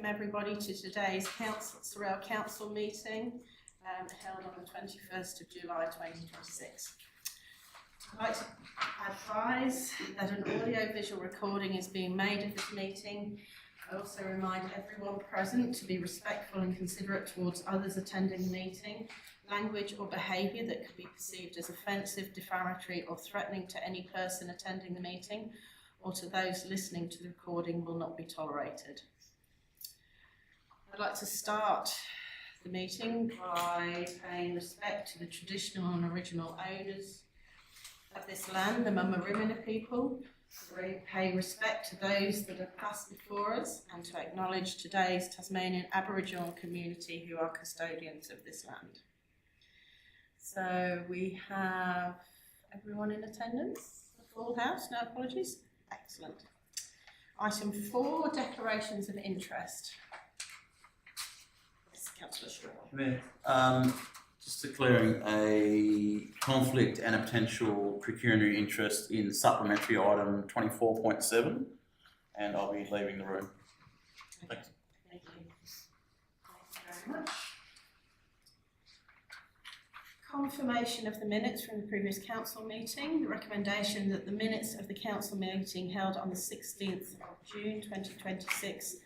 welcome everybody to today's Sorell Council meeting held on the 21st of July 2026. I'd like to advise that an audio-visual recording is being made of this meeting. I also remind everyone present to be respectful and considerate towards others attending the meeting. Language or behaviour that could be perceived as offensive, defamatory or threatening to any person attending the meeting or to those listening to the recording will not be tolerated. I'd like to start the meeting by paying respect to the traditional and original owners of this land, the Mamarimina people. We pay respect to those that have passed before us and to acknowledge today's Tasmanian Aboriginal community who are custodians of this land. So we have everyone in attendance, a full house, no apologies. Excellent. Item 4, declarations of interest. Yes, Councillor Sorell. Just declaring a conflict and a potential pecuniary interest in supplementary item 24.7, and I'll be leaving the room. Okay. Thank you. Thank you very much. Confirmation of the minutes from the previous council meeting. The recommendation that the minutes of the council meeting held on the 16th of June 2026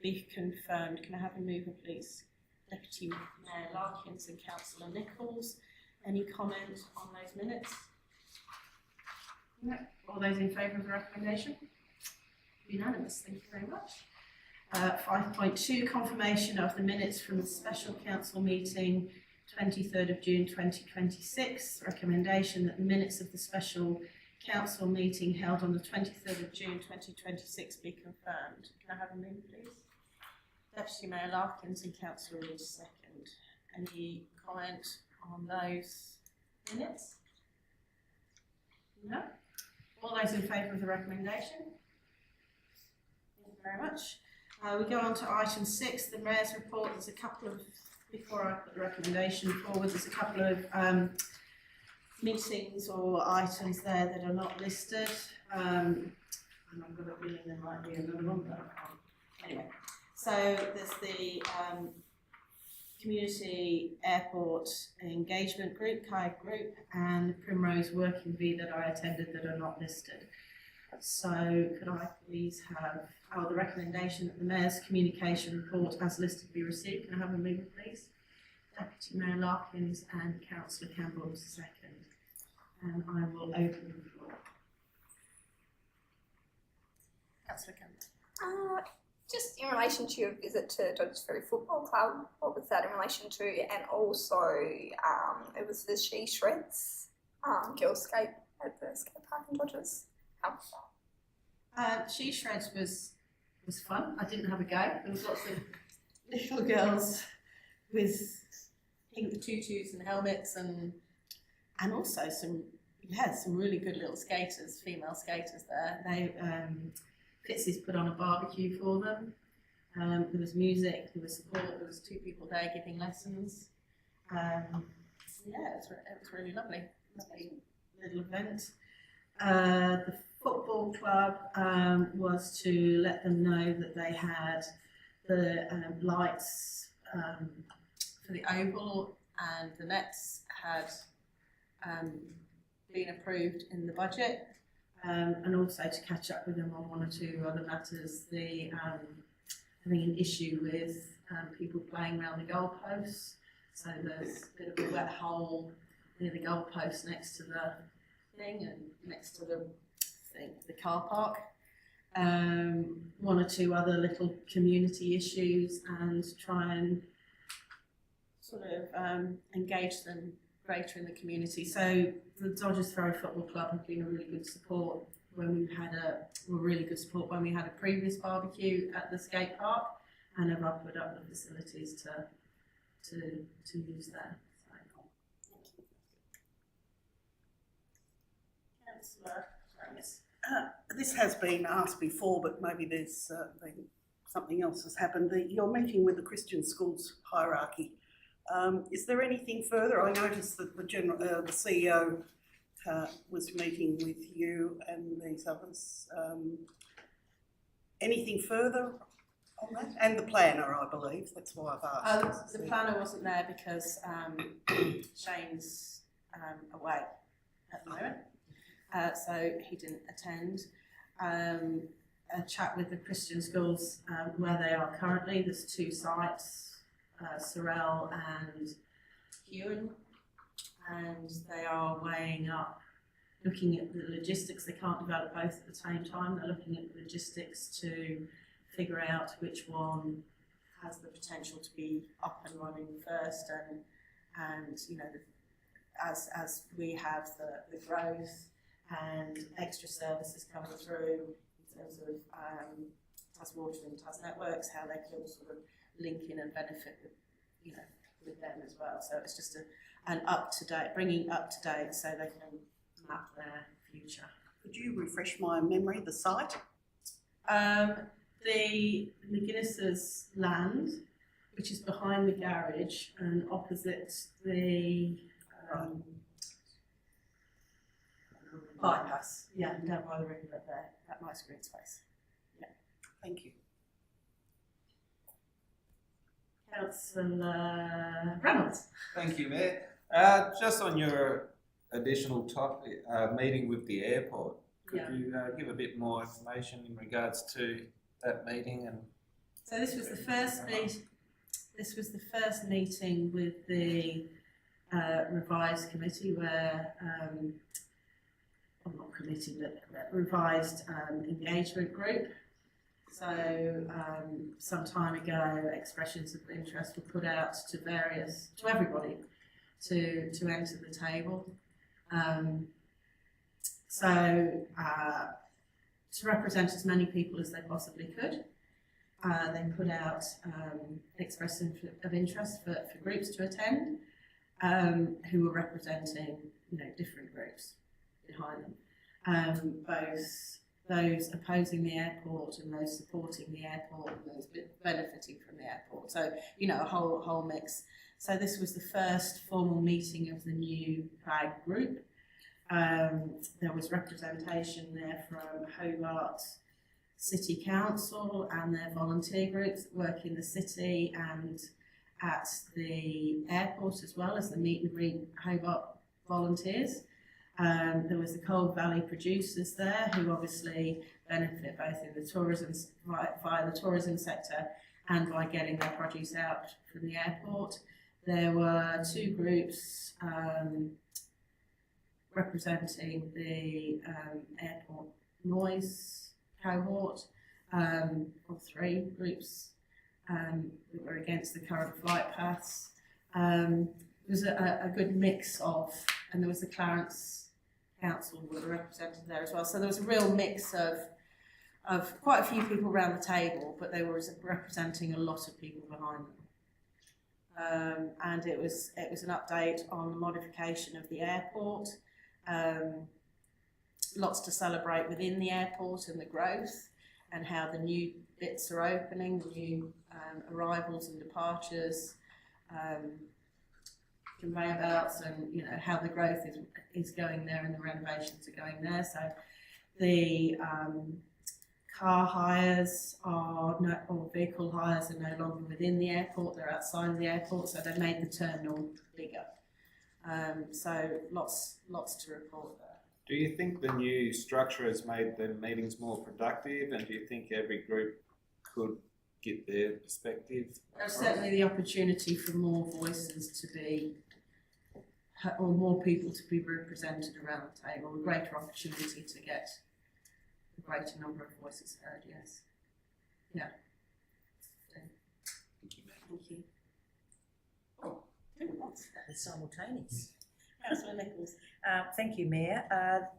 be confirmed. Can I have a mover, please? Deputy Mayor Larkins and Councillor Nichols. Any comment on those minutes? No. All those in favour of the recommendation? Unanimous. Thank you very much. 5.2, confirmation of the minutes from the special council meeting 23rd of June 2026. Recommendation that the minutes of the special council meeting held on the 23rd of June 2026 be confirmed. Can I have a mover, please? Deputy Mayor Larkins and Councillor Reid second. Any comment on those minutes? No? All those in favour of the recommendation? Thank you very much. We go on to item 6, the Mayor's report. There's a couple of, before I put the recommendation forward, there's a couple of meetings or items there that are not listed. And I've got a feeling there might be another one, but I can't. Anyway. So there's the Community Airport Engagement Group, KAI Group, and the Primrose Working Bee that I attended that are not listed. So could I please have the recommendation that the Mayor's communication report as listed be received? Can I have a mover, please? Deputy Mayor Larkins and Councillor Campbell second. And I will open the floor. Councillor Campbell. Just in relation to your visit to Dodgers Ferry Football Club, what was that in relation to? And also, it was the She Shreds girls skate at the skate park in Dodgers. How was that? She Shreds was fun. I didn't have a go. There was lots of little girls with pink tutus and helmets, and also some really good little skaters, female skaters there. They Fitzy's put on a barbecue for them. There was music, there was support, there was 2 people there giving lessons. Yeah, it was really lovely. Lovely little event. The football club was to let them know that they had the lights for the oval and the nets had been approved in the budget. And also to catch up with them on 1 or 2 other matters. The having an issue with people playing around the goalposts. So there's a bit of a wet hole near the goalpost next to the thing and next to the car park. 1 or 2 other little community issues, and try and sort of engage them greater in the community. So the Dodgers Ferry Football Club have been a really good support when we had a previous barbecue at the skate park, and have offered up the facilities to use there. So, Councillor, yes. This has been asked before, but maybe there's been something else has happened. You're meeting with the Christian schools hierarchy. Is there anything further? I noticed that the CEO was meeting with you and these others. Anything further on that? And the planner, I believe, that's why I've asked. The planner wasn't there because Shane's away at the moment, so he didn't attend. A chat with the Christian schools where they are currently. There's 2 sites, Sorell and Hewen, and they are weighing up, looking at the logistics. They can't develop both at the same time. They're looking at the logistics to figure out which one has the potential to be up and running first, and you know, as we have the growth and extra services coming through in terms of Tas Water and Tas Networks, how they can all sort of link in and benefit with, you know, with them as well. So it's just an up to date, bringing up to date so they can map their future. Could you refresh my memory, the site? The McGuinness's land, which is behind the garage and opposite the bypass, down by the river there, that nice green space. Thank you. Councillor Reynolds. Thank you, Mayor. Just on your additional topic, meeting with the airport, could you give a bit more information in regards to that meeting? And so this was the first meeting with the revised committee where well, not committee but revised engagement group. So some time ago, expressions of interest were put out to everybody to enter the table. To represent as many people as they possibly could, they put out expressions of interest for groups to attend, who were representing, you know, different groups behind them, both those opposing the airport and those supporting the airport and those benefiting from the airport. So, you know, a whole mix. So this was the first formal meeting of the new PRAG group. There was representation there from Hobart City Council and their volunteer groups that work in the city and at the airport, as well as the meet and greet Hobart volunteers. There was the Cold Valley producers there, who obviously benefit both in the tourism via the tourism sector and by getting their produce out from the airport. There were 2 groups representing the airport noise cohort, or 3 groups that were against the current flight paths. There was a good mix of, and there was the Clarence Council were represented there as well. So there was a real mix of quite a few people around the table, but they were representing a lot of people behind them. And it was an update on the modification of the airport. Lots to celebrate within the airport and the growth and how the new bits are opening, the new arrivals and departures, conveyor belts, and you know how the growth is going there and the renovations are going there. So the car hires or vehicle hires are no longer within the airport, they're outside of the airport, so they made the terminal bigger. So lots to report there. do you think the new structure has made the meetings more productive, and do you think every group could get their perspective? There's certainly the opportunity for more voices to be, or more people to be represented around the table, a greater opportunity to get a greater number of voices heard, yes. Yeah. Thank you. Oh, it's simultaneous. Councillor Nichols. Thank you, Mayor.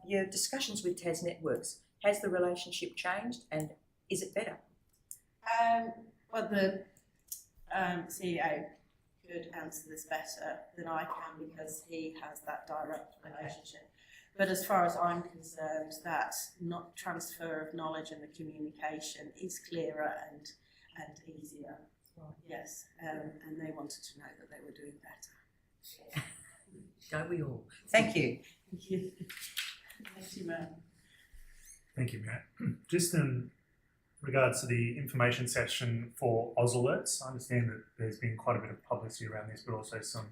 Your discussions with Tas Networks, has the relationship changed and is it better? Well, the CEO could answer this better than I can because he has that direct relationship. But as far as I'm concerned, that not transfer of knowledge and the communication is clearer and easier. Right. Yes, and they wanted to know that they were doing better. Don't we all? Thank you. Thank you. Thank you, Matt. Thank you, Matt. Just in regards to the information session for Oz Alerts. I understand that there's been quite a bit of publicity around this, but also some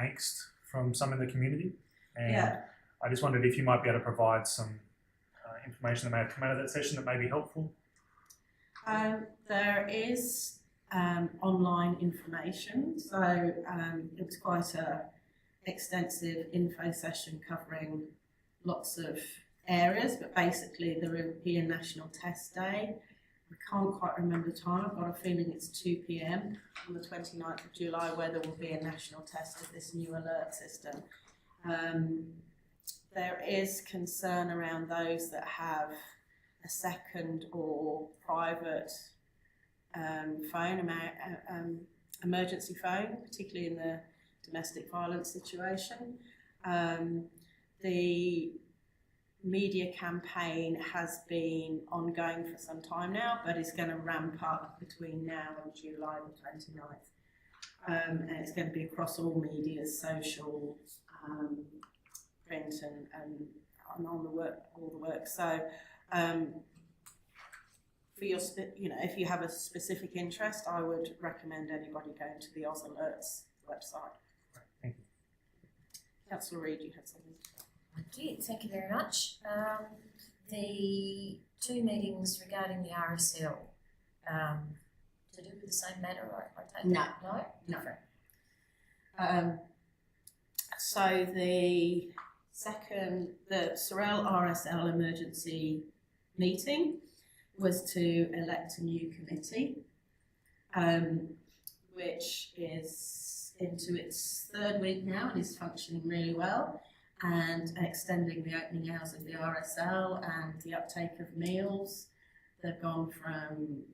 angst from some in the community. And Yeah. I just wondered if you might be able to provide some information that may have come out of that session that may be helpful. There is online information, so it was quite a extensive info session covering lots of areas, but basically there will be a National Test Day. I can't quite remember the time, I've got a feeling it's 2 p.m. on the 29th of July where there will be a national test of this new alert system. There is concern around those that have a second or private phone, emergency phone, particularly in the domestic violence situation. The media campaign has been ongoing for some time now, but is going to ramp up between now and July the 29th. And it's going to be across all media, social, print and on the work, all the work. So for your, if you have a specific interest, I would recommend anybody going to the Oz Alerts website. Thank you. Councillor Reid, you had something? I did, thank you very much. The two meetings regarding the RSL, to do with the same matter, I take No. it? No? No. Different. So the Sorell RSL emergency meeting was to elect a new committee, which is into its third week now and is functioning really well, and extending the opening hours of the RSL and the uptake of meals. They've gone from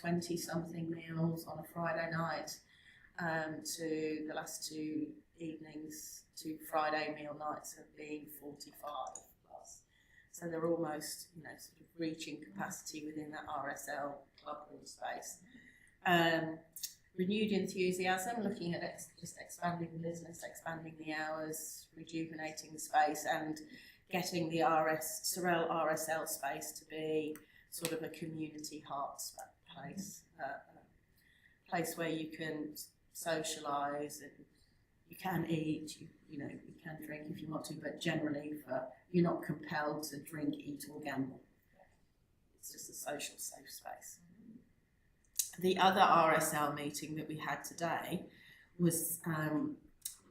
20-something meals on a Friday night to the last two evenings, to Friday meal nights have been 45 plus. So they're almost, sort of reaching capacity within that RSL clubroom space. Renewed enthusiasm, looking at just expanding the business, expanding the hours, rejuvenating the space, and getting the Sorell RSL space to be sort of a community heart place, a place where you can socialise and you can eat, you can drink if you want to, but generally you're not compelled to drink, eat or gamble. It's just a social safe space. The other RSL meeting that we had today was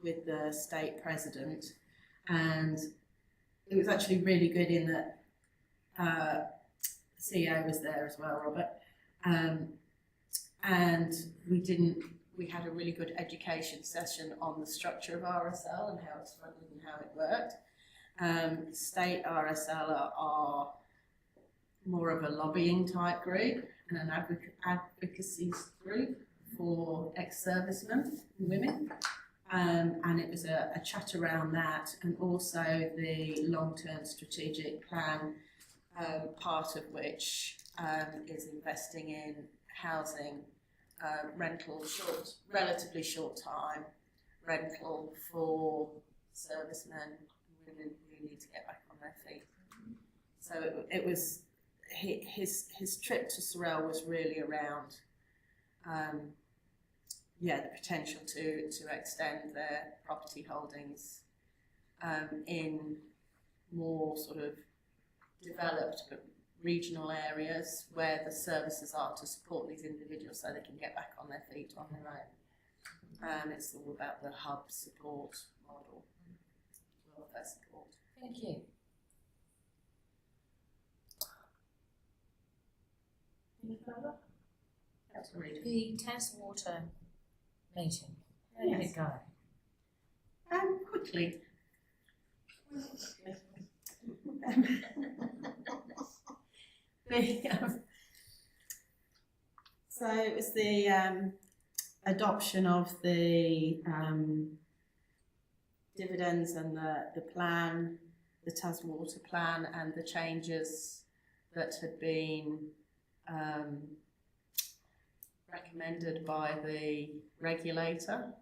with the state president, and it was actually really good in that the CEO was there as well, Robert, and we had a really good education session on the structure of RSL and how it's funded and how it worked. State RSL are more of a lobbying type group and an advocacy group for ex-servicemen and women. And it was a chat around that, and also the long-term strategic plan, part of which is investing in housing, rental, relatively short time rental for servicemen and women who need to get back on their feet. So it was his trip to Sorell was really around the potential to extend their property holdings in more sort of developed but regional areas where the services are to support these individuals so they can get back on their feet on their own. It's all about the hub support model, welfare support. Thank you. Any further? That's great. The Taswater meeting, how did Yes. it go? Quickly. So it was the adoption of the dividends and the plan, the Taswater plan, and the changes that had been recommended by the regulator,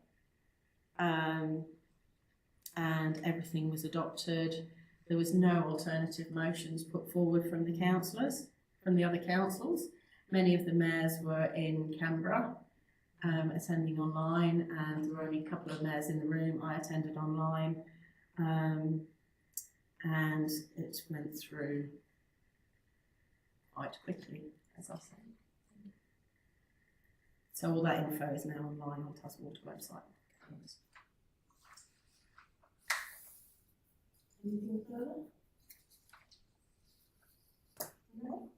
and everything was adopted. There was no alternative motions put forward from the councillors, from the other councils, Many of the mayors were in Canberra, attending online, and there were only a couple of mayors in the room. I attended online, and it went through quite quickly, as I said. So all that info is now online on Taswater website. Anything further? No?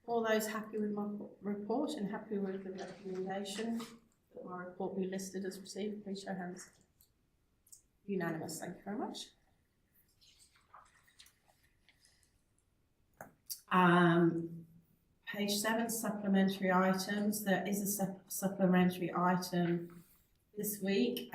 All those happy with my report and happy with the recommendation that my report be listed as received, please show hands. Unanimous, thank you very much. Page 7, supplementary items. There is a supplementary item this week.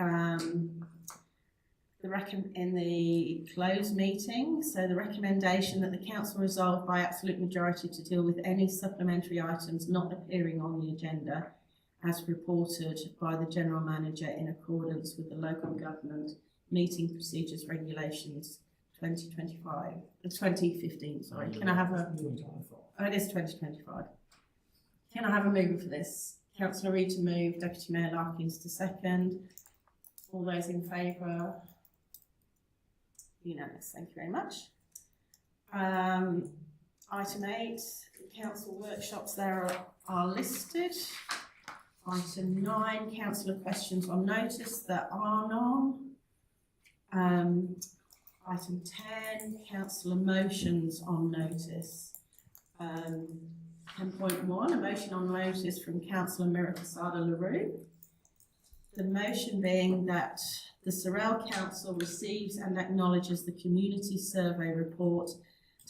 In the closed meeting, so the recommendation that the council resolve by absolute majority to deal with any supplementary items not appearing on the agenda as reported by the General Manager in accordance with the Local Government Meeting Procedures Regulations 2015, sorry. Can I have a... Oh, it is 2025. Can I have a mover for this? Councillor Reid to move, Deputy Mayor Larkins to second. All those in favour? Unanimous, thank you very much. Item 8, council workshops there are listed. Item 9, councillor questions on notice that are none. Item 10, councillor motions on notice. 10.1, a motion on notice from councillor Mira Casada-LaRue. The motion being that the Sorell Council receives and acknowledges the community survey report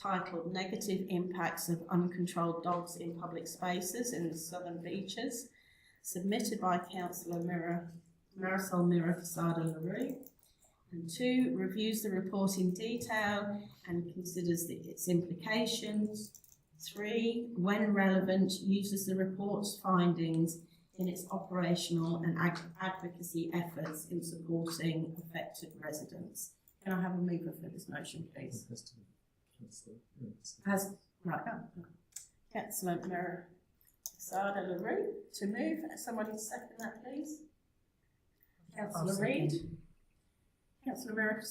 titled Negative Impacts of Uncontrolled Dogs in Public Spaces in the Southern Beaches, submitted by Councillor Marisol Mira Casada-LaRue. And 2, reviews the report in detail and considers its implications. 3, when relevant, uses the report's findings in its operational and advocacy efforts in supporting affected residents. Can I have a mover for this motion, please? Councillor Mira Casada-LaRue to move. Somebody to second that, please. Councillor Reid. Councillor Mira,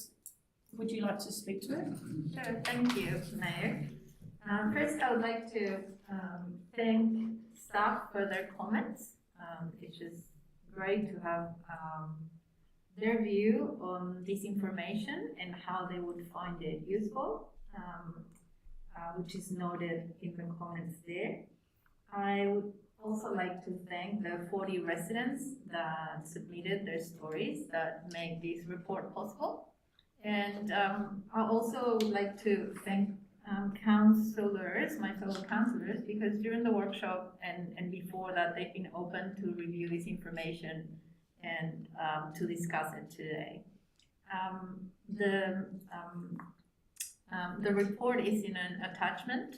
would you like to speak to it? Sure, thank you, Mayor. First, I would like to thank staff for their comments. It's just great to have their view on this information and how they would find it useful, which is noted in the comments there. I would also like to thank the 40 residents that submitted their stories that make this report possible. And I also would like to thank councillors, my fellow councillors, because during the workshop and before that, they've been open to review this information and to discuss it today. The report is in an attachment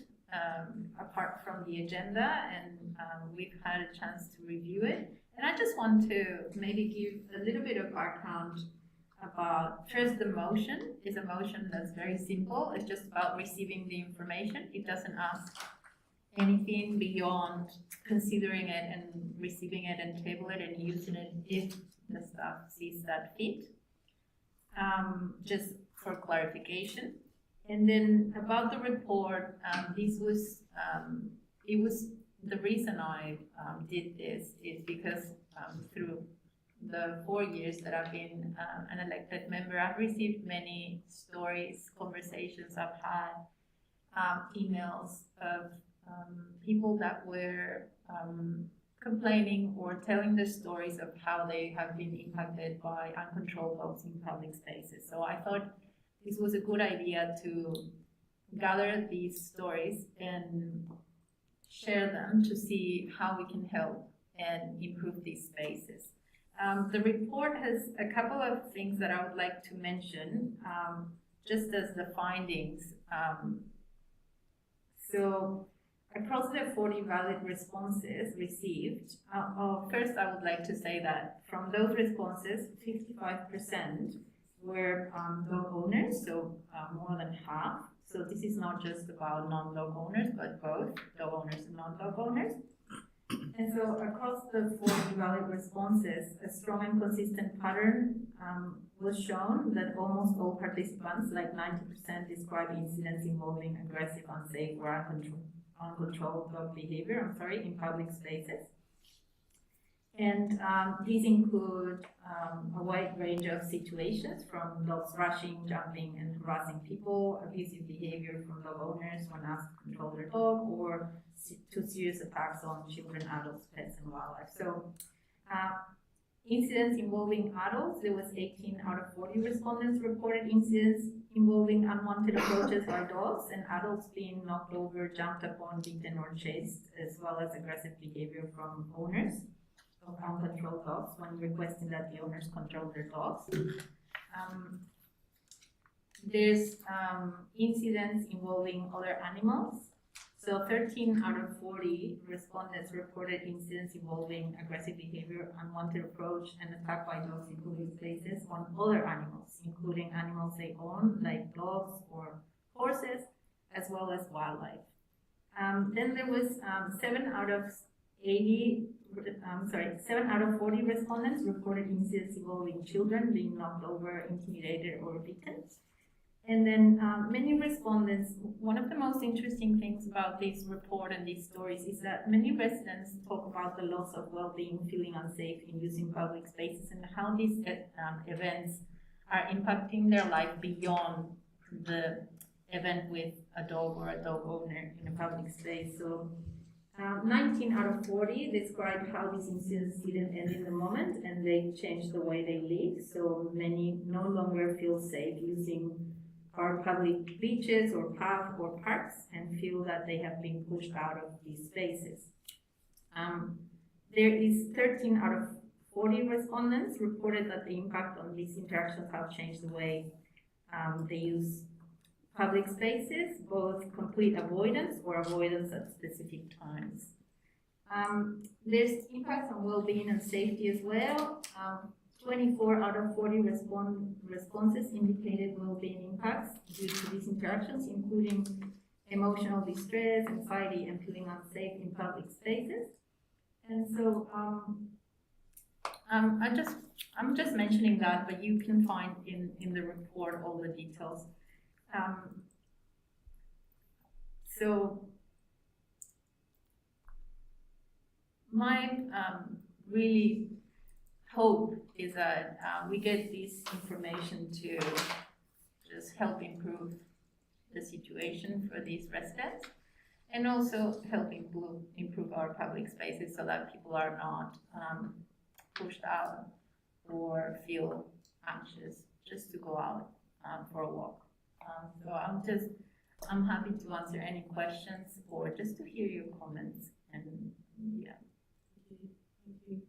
apart from the agenda, and we've had a chance to review it. And I just want to maybe give a little bit of background about, first, the motion is a motion that's very simple. It's just about receiving the information. It doesn't ask anything beyond considering it and receiving it and table it and using it if the staff sees that fit. Just for clarification. And then about the report, this was, it was, the reason I did this is because through the 4 years that I've been an elected member, I've received many stories, conversations I've had, emails of people that were complaining or telling the stories of how they have been impacted by uncontrolled dogs in public spaces. So I thought this was a good idea to gather these stories and share them to see how we can help and improve these spaces. The report has a couple of things that I would like to mention, just as the findings. So across the 40 valid responses received, first I would like to say that from those responses, 55% were dog owners, so more than half. So this is not just about non-dog owners, but both dog owners and non-dog owners. And so across the 4 valid responses, a strong and consistent pattern was shown that almost all participants, like 90%, describe incidents involving aggressive, unsafe, or uncontrolled dog behavior, in public spaces. And these include a wide range of situations, from dogs rushing, jumping, and harassing people, abusive behavior from dog owners when asked to control their dog, or to serious attacks on children, adults, pets, and wildlife. So, incidents involving adults, there was 18 out of 40 respondents reported incidents involving unwanted approaches by dogs, and adults being knocked over, jumped upon, beaten, or chased, as well as aggressive behavior from owners of uncontrolled dogs when requesting that the owners control their dogs. There's incidents involving other animals. So 13 out of 40 respondents reported incidents involving aggressive behavior, unwanted approach, and attack by dogs in public places on other animals, including animals they own, like dogs or horses, as well as wildlife. Then there was 7 out of 40 respondents reported incidents involving children being knocked over, intimidated, or beaten. And then many respondents, one of the most interesting things about this report and these stories is that many residents talk about the loss of well-being, feeling unsafe in using public spaces, and how these events are impacting their life beyond the event with a dog or a dog owner in a public space. So 19 out of 40 describe how these incidents didn't end in the moment and they changed the way they live. So many no longer feel safe using our public beaches or paths or parks and feel that they have been pushed out of these spaces. There is 13 out of 40 respondents reported that the impact on these interactions have changed the way they use public spaces, both complete avoidance or avoidance at specific times. There's impacts on well-being and safety as well. 24 out of 40 responses indicated well-being impacts due to these interactions, including emotional distress, anxiety, and feeling unsafe in public spaces. And so I'm just mentioning that, but you can find in the report all the details. So my really hope is that we get this information to just help improve the situation for these residents and also help improve our public spaces so that people are not pushed out or feel anxious just to go out for a walk. So I'm happy to answer any questions or just to hear your comments, and yeah. Thank you.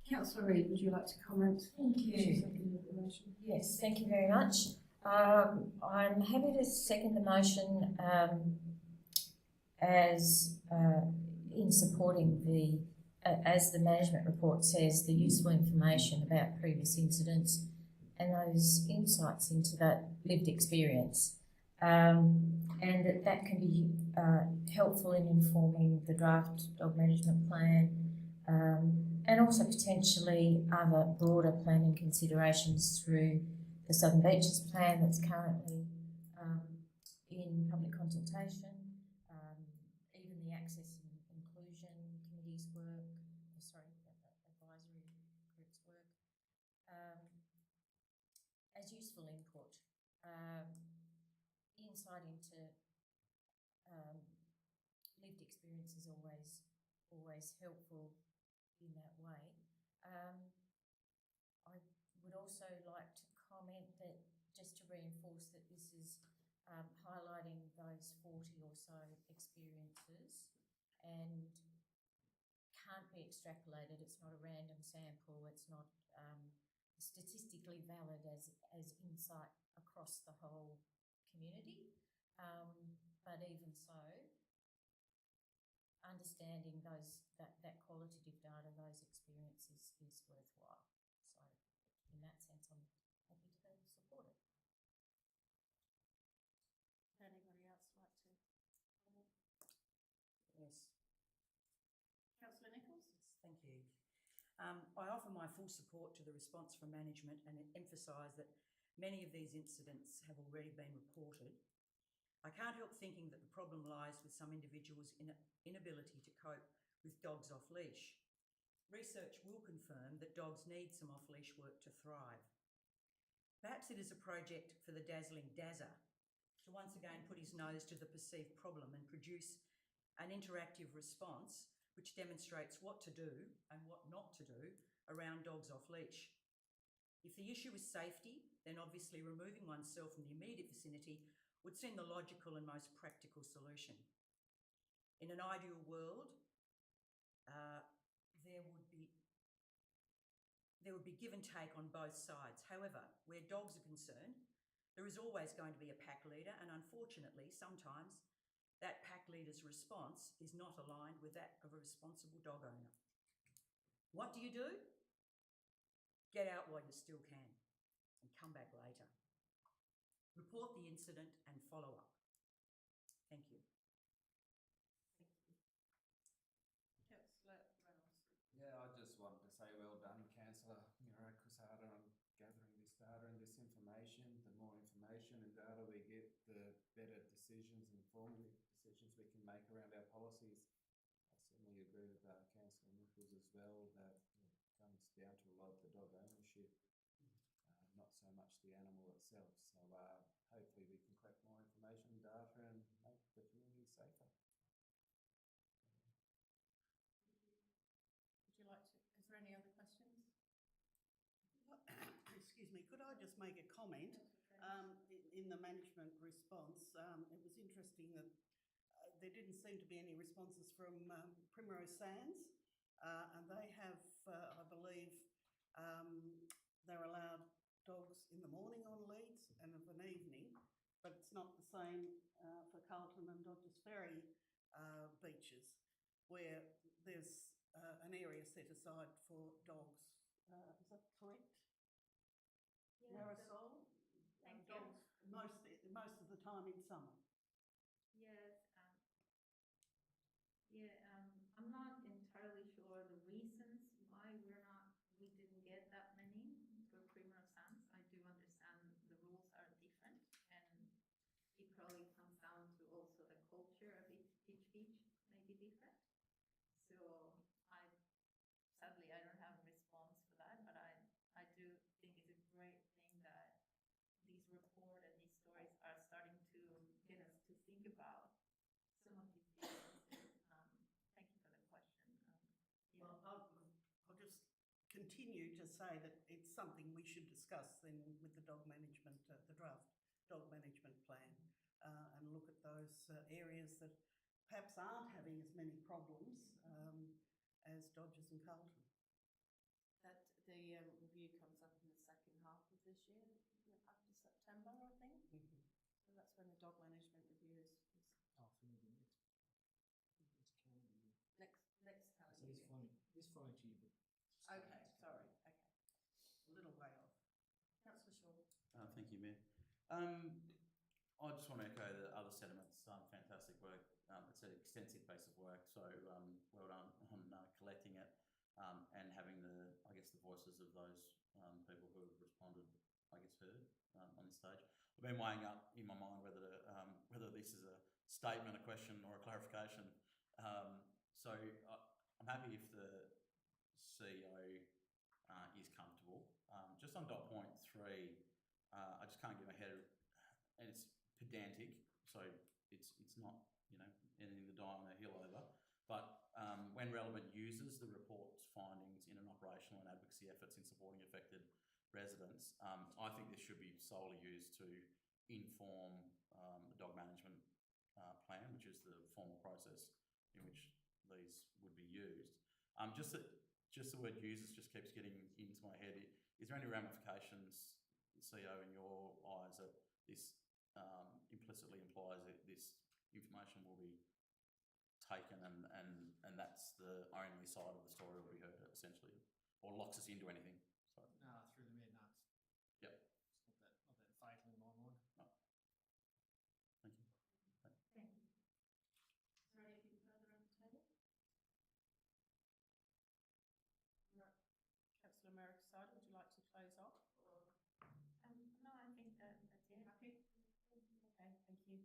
Councillor Reid, would you like to comment? Thank you. Yes, thank you very much. I'm happy to second the motion as in supporting the, as the management report says, the useful information about previous incidents and those insights into that lived experience. And that can be helpful in informing the draft dog management plan and also potentially other broader planning considerations through the Southern Beaches plan that's currently in public consultation, even the Access and Inclusion Committee's work, advisory group's work, as useful input. Insight into lived experience is always helpful in that way. I would also like to comment that just to reinforce that this is highlighting those 40 or so experiences and can't be extrapolated. It's not a random sample. It's not statistically valid as insight across the whole community. But even so, understanding that qualitative data, those experiences is worthwhile. So in that sense, I'm happy to support it. I offer my full support to the response from management and emphasise that many of these incidents have already been reported. I can't help thinking that the problem lies with some individuals' inability to cope with dogs off leash. Research will confirm that dogs need some off-leash work to thrive. Perhaps it is a project for the dazzling Dazzer to once again put his nose to the perceived problem and produce an interactive response which demonstrates what to do and what not to do around dogs off leash. If the issue is safety, then obviously removing oneself from the immediate vicinity would seem the logical and most practical solution. In an ideal world, there would be give and take on both sides. However, where dogs are concerned, there is always going to be a pack leader, and unfortunately, sometimes that pack leader's response is not aligned with that of a responsible dog owner. What do? Get out while you still can and come back later. Report the incident and follow up. Thank you. Thank you. Councillor Reynolds. Yeah, I just wanted to say well done, Councillor Kusada, on gathering this data and this information. The more information and data we get, the better decisions, informed decisions we can make around our policies. I certainly agree with Councillor Nichols as well, that it comes down to a lot of the dog ownership, not so much the animal itself. So hopefully we can collect more information and data and make the community safer. Would you like to, is there any other questions? Excuse me, could I just make a comment? In the management response, it was interesting that there didn't seem to be any responses from Primrose Sands, and they have, I believe, they're allowed dogs in the morning on leads and of an evening, but it's not the same for Carlton and Dodgers Ferry beaches, where there's an area set aside for dogs. Is that correct? Marisol? Thank you. Dogs most of the time in summer. Yes. I'm not entirely sure the reasons why we didn't get that many for Primrose Sands. I do understand the rules are different, and it probably comes down to also the culture of each beach may be different. So sadly I don't have a response for that, but I do think it's a great thing that these reports and these stories are starting to get us to think about some of these differences. Thank you for the question. Well, I'll just continue to say that it's something we should discuss then with the dog management, the draft dog management plan, and look at those areas that perhaps aren't having as many problems as Dodgers and Carlton. That the review comes up in the second half of this year, after September, I think. Mm-hmm. So that's when the dog management review is After the next calendar year. next calendar So year. this financial year, but Okay, sorry. Okay. A little way off. Councillor Shaw. Thank you, Mayor. I just want to echo the other sentiments. Fantastic work. It's an extensive piece of work, so well done on collecting it and having the voices of those people who have responded, heard on this stage. I've been weighing up in my mind whether this is a statement, a question, or a clarification. So I'm happy if the CEO is comfortable. Just on dot point 3, I just can't get my head, and it's pedantic, so it's not anything to die on a hill over. But when relevant uses the report's findings in an operational and advocacy efforts in supporting affected residents, I think this should be solely used to inform the dog management plan, which is the formal process in which these would be used. Just the word users just keeps getting into my head. Is there any ramifications, CEO, in your eyes, that this implicitly implies that this information will be taken and that's the only side of the story will be heard, essentially, or locks us into anything? Sorry. no, through the mayor, no. Yep. It's not that fatal in my mind. No. Thank you. Thank you. Is there anything further on the table? No. Sada, would you like to close off? Or? No, I think that's it. Happy? Okay, thank you.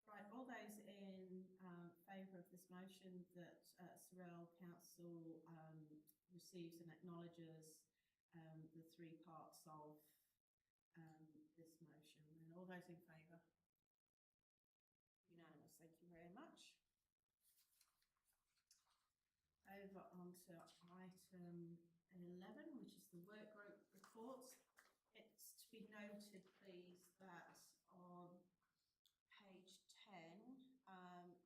Right, all those in favour of this motion that Sorell Council receives and acknowledges the 3 parts of this motion, then all those in favour? Unanimous, thank you very much. Over onto item 11, which is the work group reports. It's to be noted, please, that on page 10,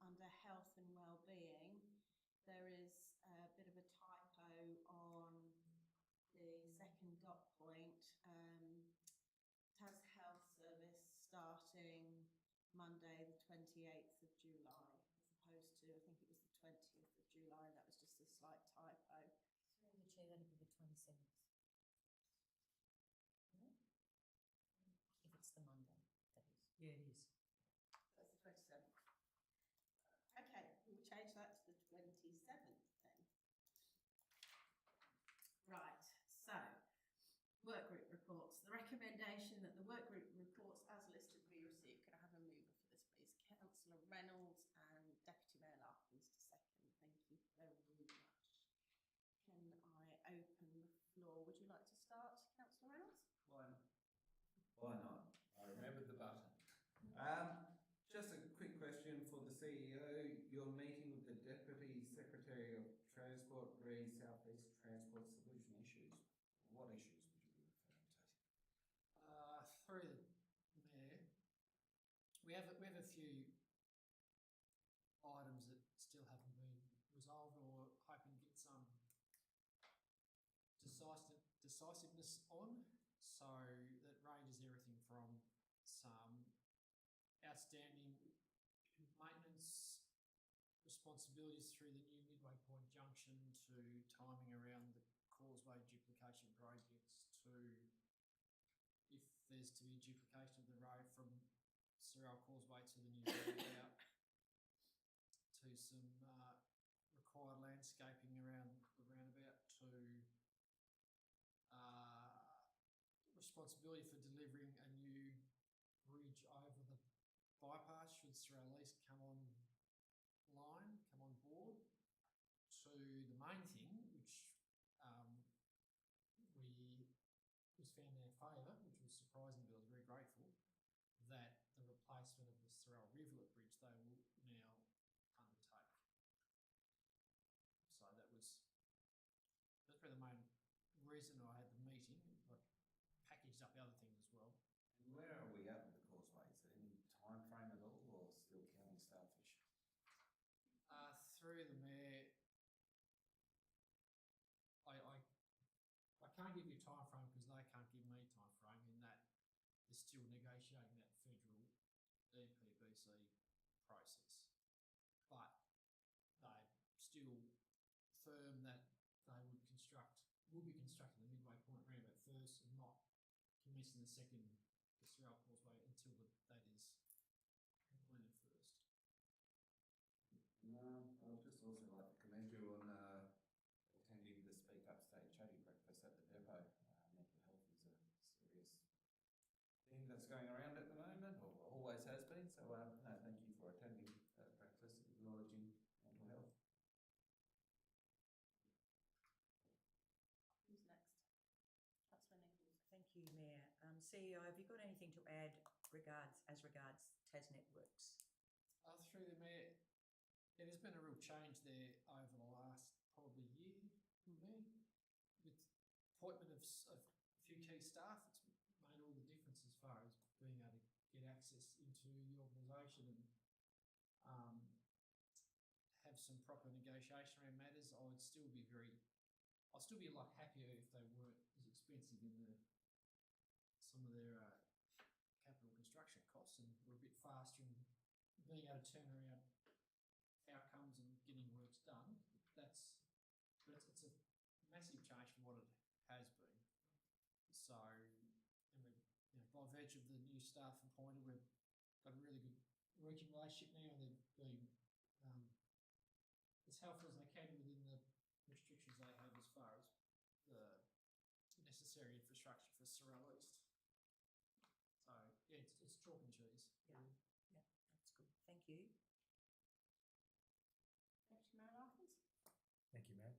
under health and wellbeing, there is a bit of a typo on the second dot point. Tas Health Service starting Monday the 28th of July, as opposed to, I think it was the 20th of July. That was just a slight typo. Through the chair, that'd be the 27th. If it's the Monday, that is. Yeah, it is. That's the 27th. Okay, we'll change that to the 27th then. Right, so work group reports. The recommendation that the work group reports as listed be received. Can I have a mover for this, please? Councillor Reynolds and Deputy Mayor Larkins to second. Thank you very much. Can I open the floor? Would you like to start, Councillor Reynolds? Why not? I remembered the button. Just a quick question for the CEO. You're meeting with the Deputy Secretary of Transport re South East Transport Solution issues. What issues would you be referring to? Through the Mayor, we have a few items that still haven't been resolved, or hoping to get some decisiveness on. So that ranges everything from some outstanding maintenance responsibilities through the new Midway Point junction to timing around the causeway duplication projects to if there's to be duplication of the road from Sorell Causeway to the new roundabout to some required landscaping around the roundabout to responsibility for delivering a new bridge over the bypass should Sorell East come on board, to the main thing, which was found in our favour, which was surprising, but I was very grateful, that the replacement of the Sorell Rivulet Bridge they will now undertake. So that's probably the main reason I had the meeting. I packaged up the other things as well. And where are we at with the causeway? Is there any time frame at all, or still counting starfish? Through the Mayor, I can't give you a time frame because they can't give me a time frame, in that they're still negotiating that federal EPBC process. But they're still firm that they will be constructing the Midway Point roundabout first and not commencing the second Sorell Causeway until that is completed first. I'd just also like to commend you on attending the Speak Up Stay Chatty breakfast at the depot. Mental health is a serious thing that's going around at the moment, or always has been. So no, thank you for attending that breakfast, acknowledging mental health. Who's next? Councillor Nichols. Thank you, Mayor. CEO, have you got anything to add as regards Tas Networks? Through the Mayor, there's been a real change there over the last probably year, with appointment of a few key staff. It's made all the difference as far as being able to get access into the organisation and have some proper negotiation around matters. I'd still be a lot happier if they weren't as expensive in some of their capital construction costs, and were a bit faster in being able to turn around outcomes and getting works done. It's a massive change from what it has been. So, and by virtue of the new staff appointed, we've got a really good working relationship now, and they're being as helpful as they can within the restrictions they have as far as the necessary infrastructure for Sorell East. So yeah, it's chalk and cheese. Yeah, yeah, that's good. Thank you. Deputy Mayor Larkins? Thank you, Mayor.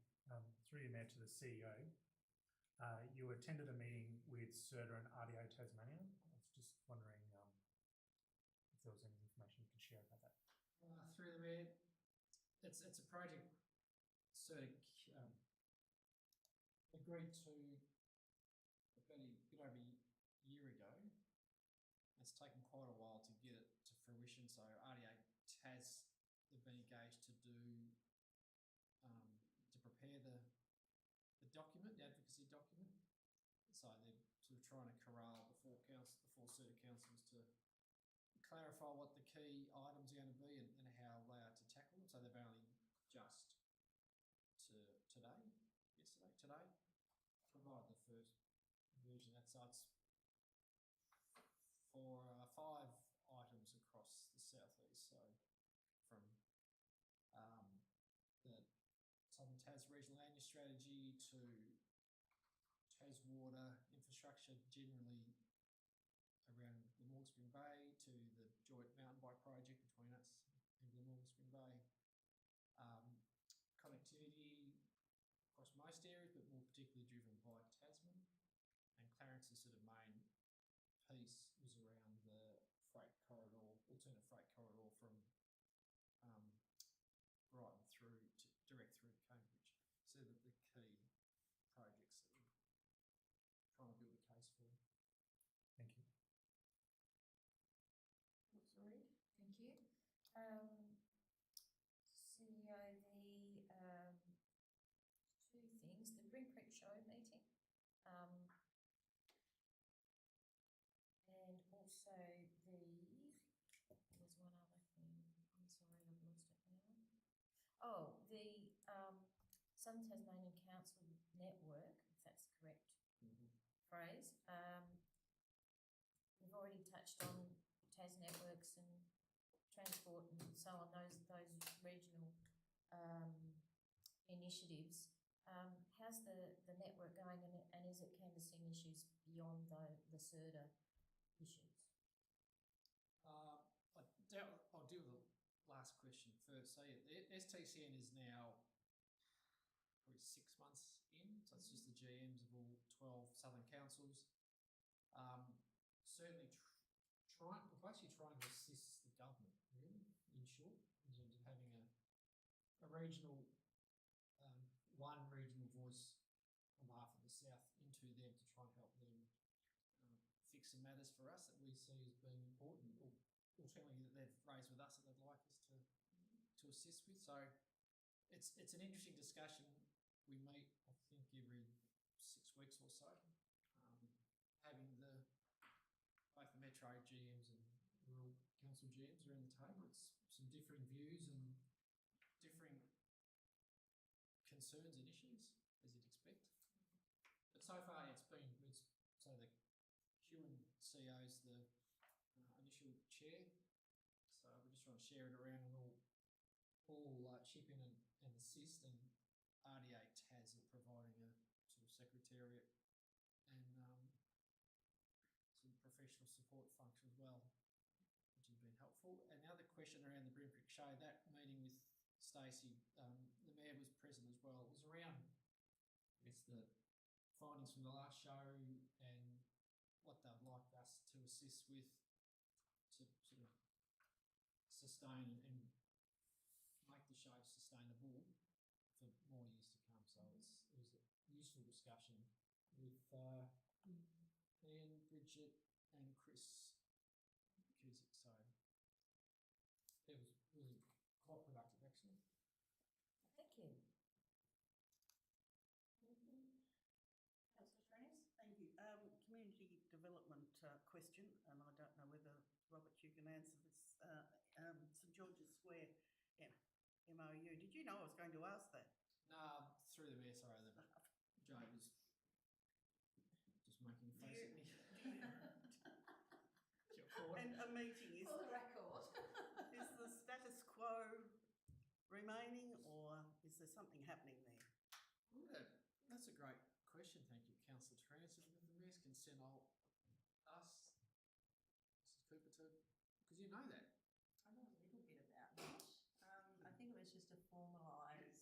Through you, Mayor, to the CEO. You attended a meeting with CERTA and RDO Tasmania. I was just wondering if there was any information you can share about that. Through the Mayor, it's a project CERTA agreed to about a bit over a year ago. It's taken quite a while to get it to fruition, so RDA TAS have been engaged to do to prepare the document, the advocacy document. So they're sort of trying to corral the four CERTA councils to clarify what the key items are going to be and how they are to tackle them. So they've only just today provided the first version. So it's for 5 items across the southeast. So from the Southern Tas Regional Land Use Strategy to Tas Water infrastructure generally around Glamorgan Spring Bay to the joint mountain bike project between us and Glamorgan Spring Bay. Connectivity across most areas, but more particularly driven by Tasman. And Clarence's sort of main piece was around the freight corridor, alternate freight corridor from Brighton through to direct through to Cambridge. So that the key projects that we're trying to build a case for. Thank you. Sorry, thank you. CEO, the 2 things, the Bryn Creek Show meeting, and also there's one other thing, I'm sorry, I've lost it now. Oh, the Southern Tasmanian Council Network, if that's the correct phrase. We've already touched on Tas networks and transport and so on, those regional initiatives. How's the network going, and is it canvassing issues beyond the CERTA issues? I'll deal with the last question first. So yeah, the STCN is now probably 6 months in, so it's just the GMs of all 12 Southern councils. Certainly we're actually trying to assist the government, really, in short, in terms of having a regional, one regional voice on behalf of the South into them to try and help them fix some matters for us that we see as being important, or certainly that they've raised with us that they'd like us to assist with. So it's an interesting discussion. We meet, I think, every 6 weeks or so, having both the Metro GMs and rural council GMs around the table. It's some differing views and differing concerns and issues, as you'd expect. But so far, so the Huon CEO's the initial chair, so we're just trying to share it around and all chip in and assist, and RDA TAS are providing a sort of secretariat and some professional support function as well, which has been helpful. And the other question around the Bryn Creek Show, that meeting with Stacey, the Mayor was present as well. It was around, I guess, the findings from the last show and what they'd like us to assist with to sort of sustain and make the show sustainable for more years to come. So it was a useful discussion with Ian, Bridget and Chris Cusick. So it was really quite productive, actually. Thank you. Councillor Trenies? Thank you. Community development question, and I don't know whether, Robert, you can answer this. St George's Square MOU. Did you know I was going to ask that? No, through the Mayor, sorry, Joe was just making a face at me. And a meeting is For the record. is the status quo remaining, or is there something happening there? That's a great question. Thank you, Councillor Transit. If the Mayor's consent, I'll ask Mrs. Cooper to, because you know that. I know a little bit about that. I think it was just to formalise,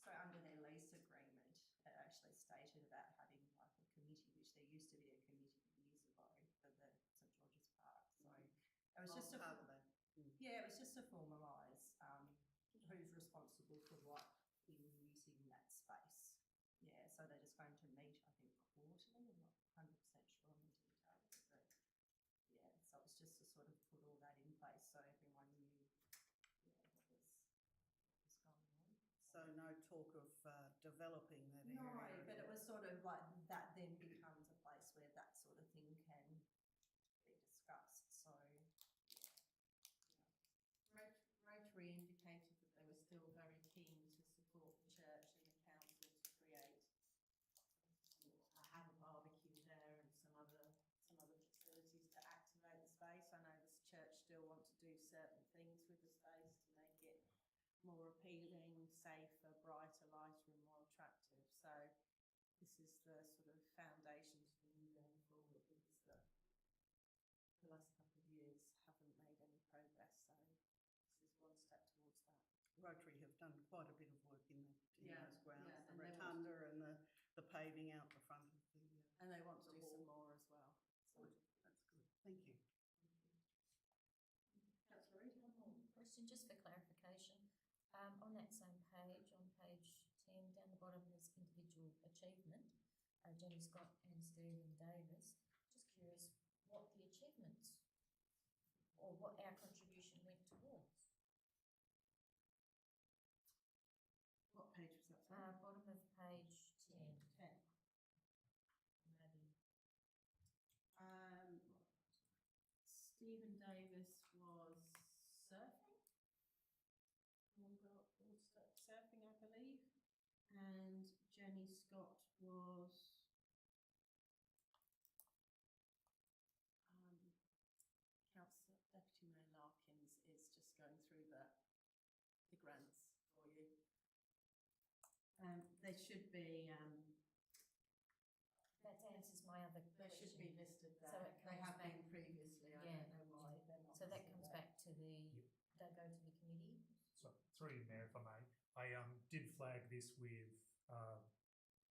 so under their lease agreement, it actually stated about having like a committee, which there used to be a committee years ago for the St George's Park. So it was just part of that. yeah, it was just to formalise who's responsible for what in using that space. Yeah, so they're just going to meet, I think, quarterly. I'm not 100% sure on the details, but yeah, so it was just to sort of put all that in place so everyone knew what was going on. So no talk of developing that No, area. but it was sort of like that then becomes a place where that sort of thing can be discussed. So Rotary indicated that they were still very keen to support the church and the council to create, have a barbecue there and some other facilities to activate the space. I know this church still want to do certain things with the space to make it more appealing, safer, brighter, lighter and more attractive. So this is the sort of foundations for them going forward, because the last couple of years haven't made any progress. So this is one step towards that. Rotary have done quite a bit of work in those grounds, yeah, the and rotunda and the paving out the front of the and they want to the do some hall. more as well. So Good, that's good. Thank you. Councillor Reid, one more. Question, just for clarification. On that same page, on page 10, down the bottom, there's individual achievement, Jenny Scott and Stephen Davis. Just curious what the achievements or what our contribution went towards. What page was that? Sorry? Bottom of page 10. 10. Maybe. Stephen Davis was surfing. Surfing, I believe. And Jenny Scott was Councillor Deputy Mayor Larkins is just going through the grants for you. They should be That answers my other they question. should be listed there. So it They comes have back- been previously. I Yeah. don't know why they're not. So that listed comes there. back to the, they go to the committee? So through you, Mayor, if I may, I did flag this with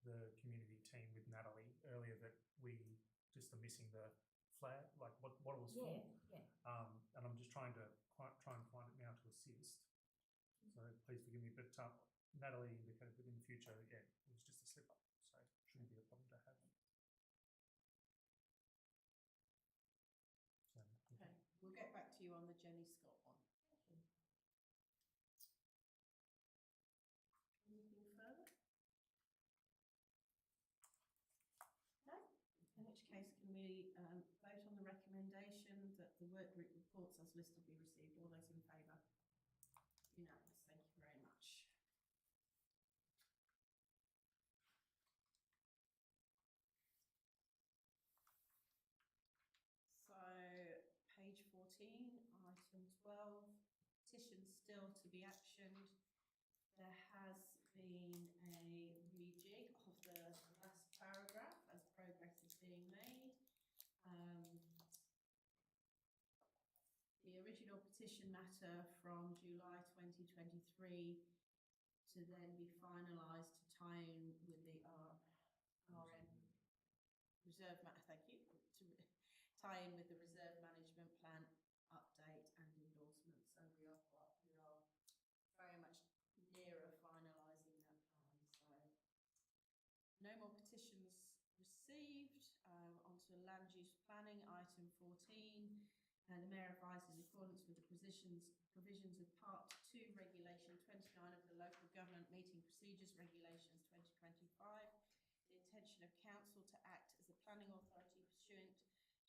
the community team with Natalie earlier that we just are missing the flag, like what it was for. Yeah. And I'm just trying to try and find it now to assist. So please forgive me, but Natalie indicated that in the future, yeah, it was just a slip up, so it shouldn't be a problem to have. So, Okay, we'll get back to you on the Jenny Scott one. Thank you. Anything further? No? In which case, can we vote on the recommendation that the work group reports as listed be received? All those in favour? Unanimous. Thank you very much. So, page 14, item 12, petitions still to be actioned. There has been a rejig of the last paragraph as progress is being made. The original petition matter from July 2023 to then be finalised to tie in with the RM reserve matter, thank you, to tie in with the reserve management plan update and endorsement. So we are very much nearer finalising that plan. So no more petitions received. Onto land use planning, item 14. The Mayor advises, in accordance with the provisions of Part 2 Regulation 29 of the Local Government Meeting Procedures Regulations 2025, the intention of Council to act as a planning authority pursuant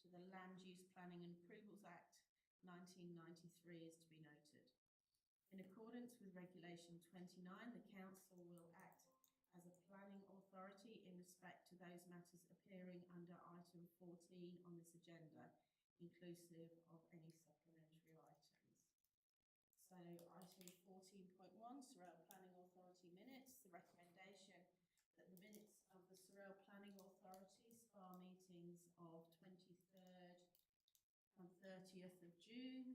to the Land Use Planning and Approvals Act 1993 is to be noted. In accordance with Regulation 29, the Council will act as a planning authority in respect to those matters appearing under item 14 on this agenda, inclusive of any supplementary items. So item 14.1, Sorell Planning Authority minutes. The Sorell Planning Authority SPA meetings of 23rd and 30th of June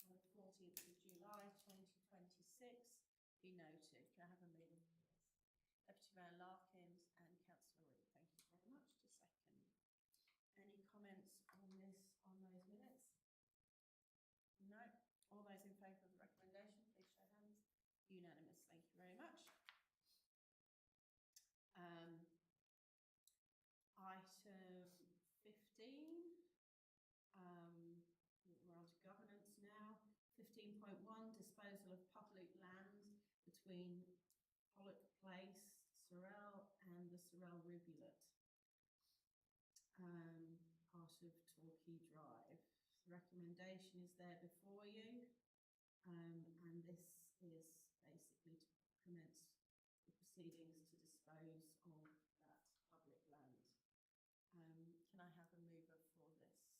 and the 14th of July 2026 be noted. Can I have a mover, please? Deputy Mayor Larkins and Councillor Reid. Thank you very much. To second. Any comments on those minutes? No. All those in favour of the recommendation, please show hands. Unanimous. Thank you very much. Item 15. We're on to governance now. 15.1, disposal of public land between Pollock Place, Sorell and the Sorell Rivulet. Part of Torquay Drive. The recommendation is there before you, and this is basically to commence the proceedings to dispose of that public land. Can I have a mover for this, please?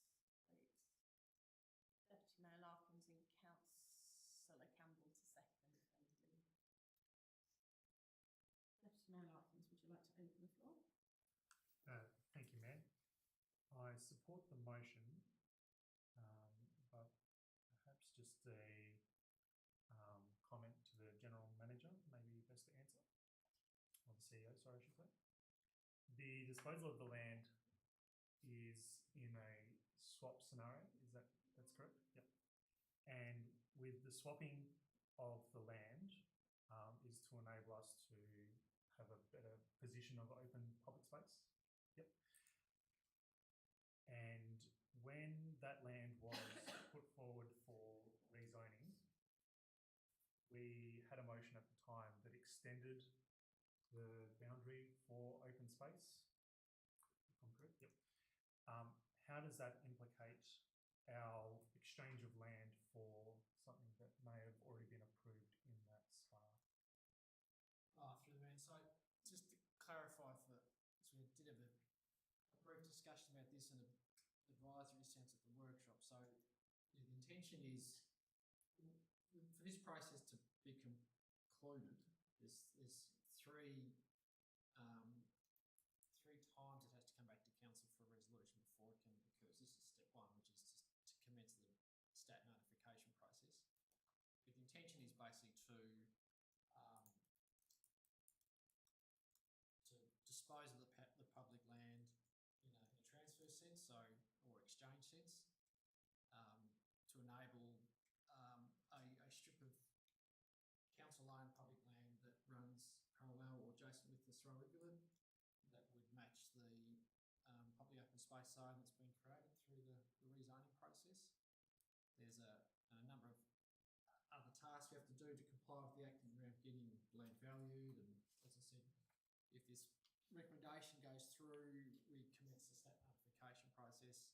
Deputy Mayor Larkins and Councillor Campbell to second. Thank you. Deputy Mayor Larkins, would you like to open the floor? Thank you, Mayor. I support the motion, but perhaps just a comment to the General Manager, maybe best to answer, or the CEO, sorry, I should say. The disposal of the land is in a swap scenario, that's correct? Yep. And with the swapping of the land is to enable us to have a better position of open public space. Yep. And when that land was put forward for rezoning, we had a motion at the time that extended the boundary for open space. If I'm correct, yep. How does that implicate our exchange of land for something that may have already been approved in that SPA? Through the man. So just to clarify, so we did have a brief discussion about this in an advisory sense at the workshop. So the intention is for this process to be concluded, there's three times it has to come back to council for a resolution before it can occur. So this is step one, which is just to commence the stat notification process. But the intention is basically to dispose of the public land in a transfer sense, or exchange sense, to enable a strip of council-owned public land that runs parallel or adjacent with the Sorell Rivulet that would match the public open space zone that's been created through the rezoning process. There's a number of other tasks you have to do to comply with the Act around getting land valued, and as I said, if this recommendation goes through, we commence the stat notification process.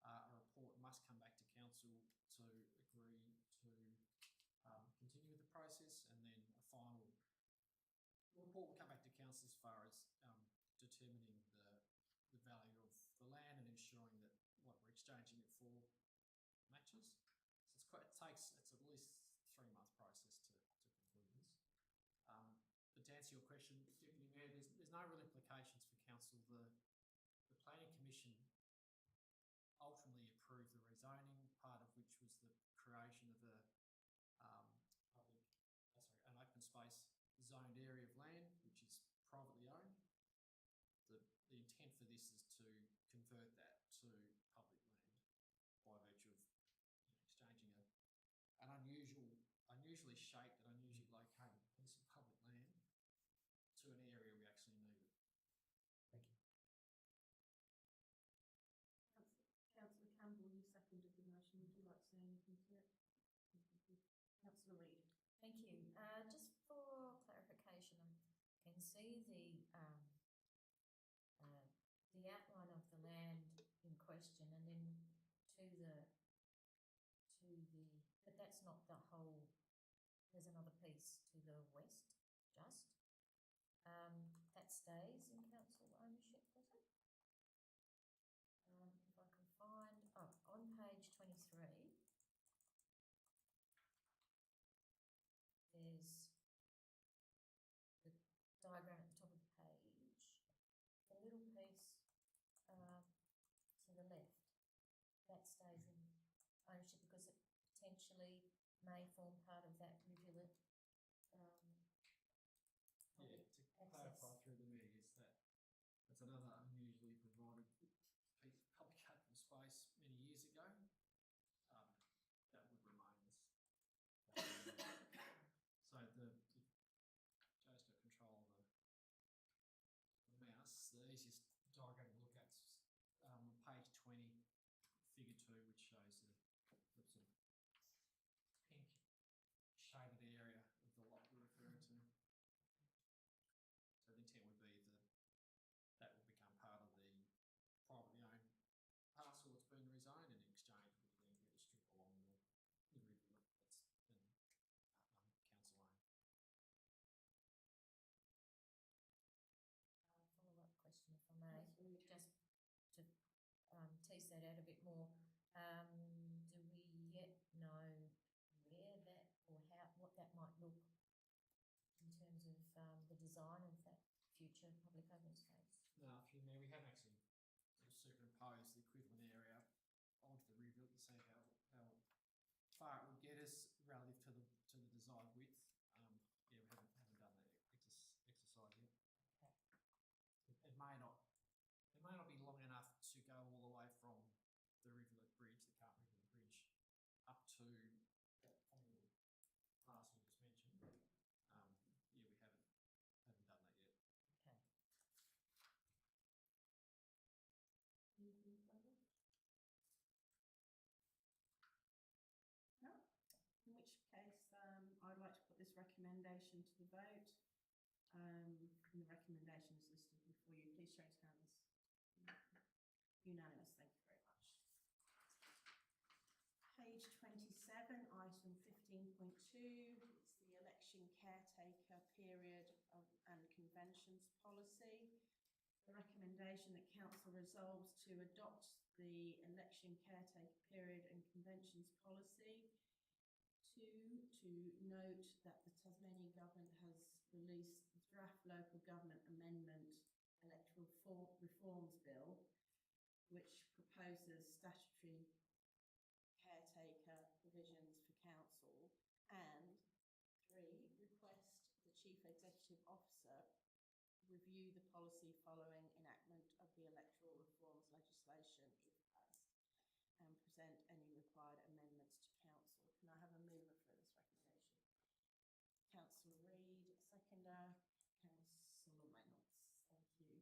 A report must come back to council to agree to continue with the process, and then a final report will come back to council as far as determining the value of the land and ensuring that what we're exchanging it for matches. So it's at least 3-month process to conclude this. But to answer your question, Deputy Mayor, there's no real implications for council. The Planning Commission ultimately approved the rezoning, part of which was the creation of an open space zoned area of land, which is privately owned. The intent for this is to convert that to public land by virtue of exchanging an unusually shaped and unusually located piece of public land to an area we actually need it. Thank you. Councillor Campbell, you seconded the motion. Would you like to say anything to it? Thank you. Councillor Reid. Thank you. Just for clarification, I can see the outline of the land in question, and then but that's not the whole. There's another piece to the west, just that stays in council ownership, does it? If I can find, on page 23, there's the diagram at the top of the page. The actually may form part of that rivulet Yeah, to access. clarify through the mayor, yes, that's another unusually provided piece of public open space many years ago. That would remain as. So Joe's got control of the mouse. The easiest diagram to look at is page 20, figure 2, which shows the sort of pink shaded area of the lot we're referring to. So the intent would be that will become part of the privately owned parcel that's been rezoned, and in exchange we then get a strip along the rivulet that's been council owned. Follow-up question, if I may, just to tease that out a bit more. Do we yet know where that or what that might look in terms of the design of that future public open space? No, through there we have actually sort of superimposed the equivalent area onto the rivulet to see how far it would get us relative to the desired width. Yeah, we haven't done that exercise yet. Okay. It may not be long enough to go all the way from the rivulet bridge, the current rivulet bridge, up to that parcel just mentioned. Yeah, we haven't done that yet. Okay. Anything further? No? In which case, I'd like to put this recommendation to the vote. And the recommendation is listed before you. Please show your hands. Unanimous, thank you very much. Page 27, item 15.2, it's the election caretaker period and conventions policy. The recommendation that council resolves to adopt the election caretaker period and conventions policy. To note that the Tasmanian Government has released the draft local government amendment electoral reforms bill, which proposes statutory caretaker provisions for council, and 3, request the Chief Executive Officer review the policy following enactment of the electoral reforms legislation if passed, and present any required amendments to council. Can I have a mover for this recommendation? Councillor Reid, seconder. Councillor Reynolds, thank you.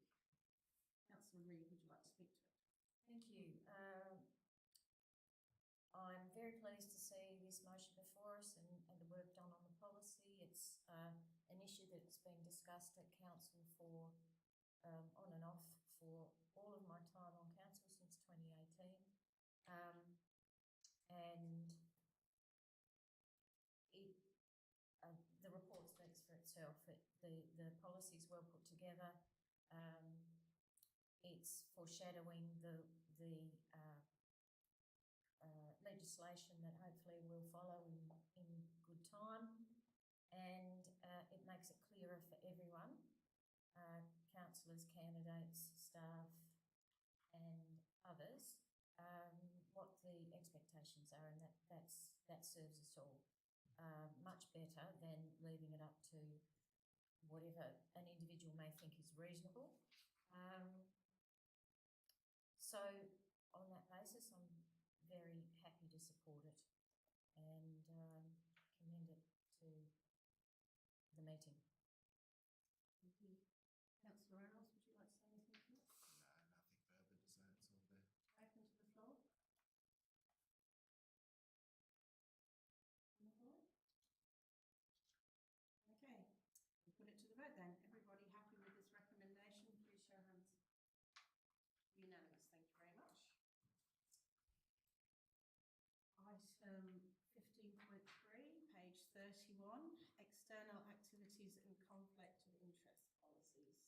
Councillor Reid, would you like to speak to it? Thank you. I'm very pleased to see this motion before us and the work done on the policy. It's an issue that's been discussed at council for on and off for all of my time on council since 2018. And the report speaks for itself. The policy is well put together. It's foreshadowing the legislation that hopefully will follow in good time, and it makes it clearer for everyone, councillors, candidates, staff and others, what the expectations are, and that serves us all much better than leaving it up to whatever an individual may think is reasonable. So on that basis, I'm very happy to support it and commend it to the meeting. Thank you. Councillor Reynolds, would you like to say anything to this? No, nothing further to say. It's all there. Open to the floor. On the floor? Okay, we'll put it to the vote then. Everybody happy with this recommendation? Please show hands. Unanimous, thank you very much. Item 15.3, page 31, external activities and conflict of interest policies.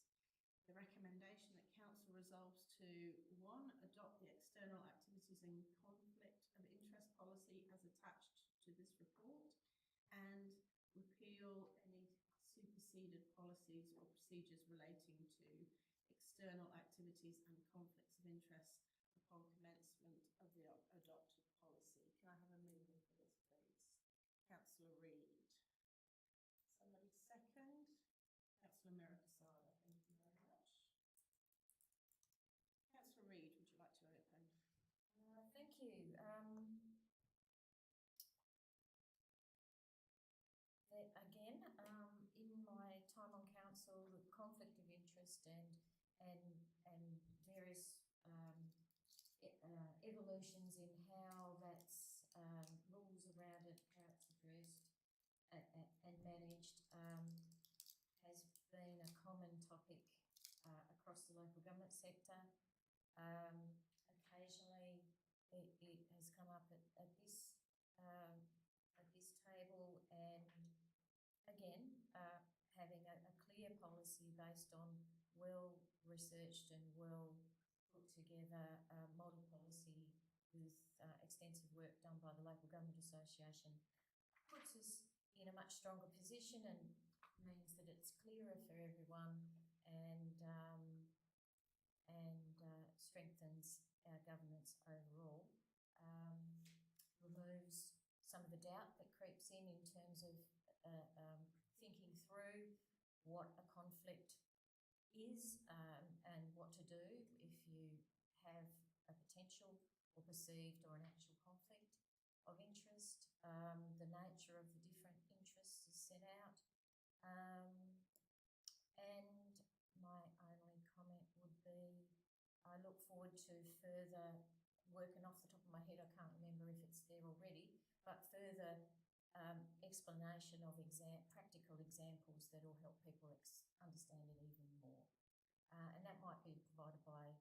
The recommendation that council resolves to 1, adopt the external activities and conflict of interest policy as attached to this report, and repeal any superseded policies or procedures relating to external activities and conflicts of interest upon commencement of the adopted policy. Can I have a mover for this, please? Councillor Reid. Somebody second? Councillor Merrick-Asada, thank you very much. Councillor Reid, would you like to open? Thank you. In my time on council, the conflict of interest and various evolutions in how that's rules around it, how it's addressed and managed, has been a common topic across the local government sector. Occasionally, it has come up at this table, and again, having a clear policy based on well-researched and well put together model policy with extensive work done by the Local Government Association puts us in a much stronger position and means that it's clearer for everyone and strengthens our governance overall. Removes some of the doubt that creeps in terms of thinking through what a conflict is and what to do if you have a potential or perceived or an actual conflict of interest. The nature of the different interests is set out. And my only comment would be I look forward to further work, and off the top of my head I can't remember if it's there already, but further explanation of practical examples that will help people understand it even more. And that might be provided by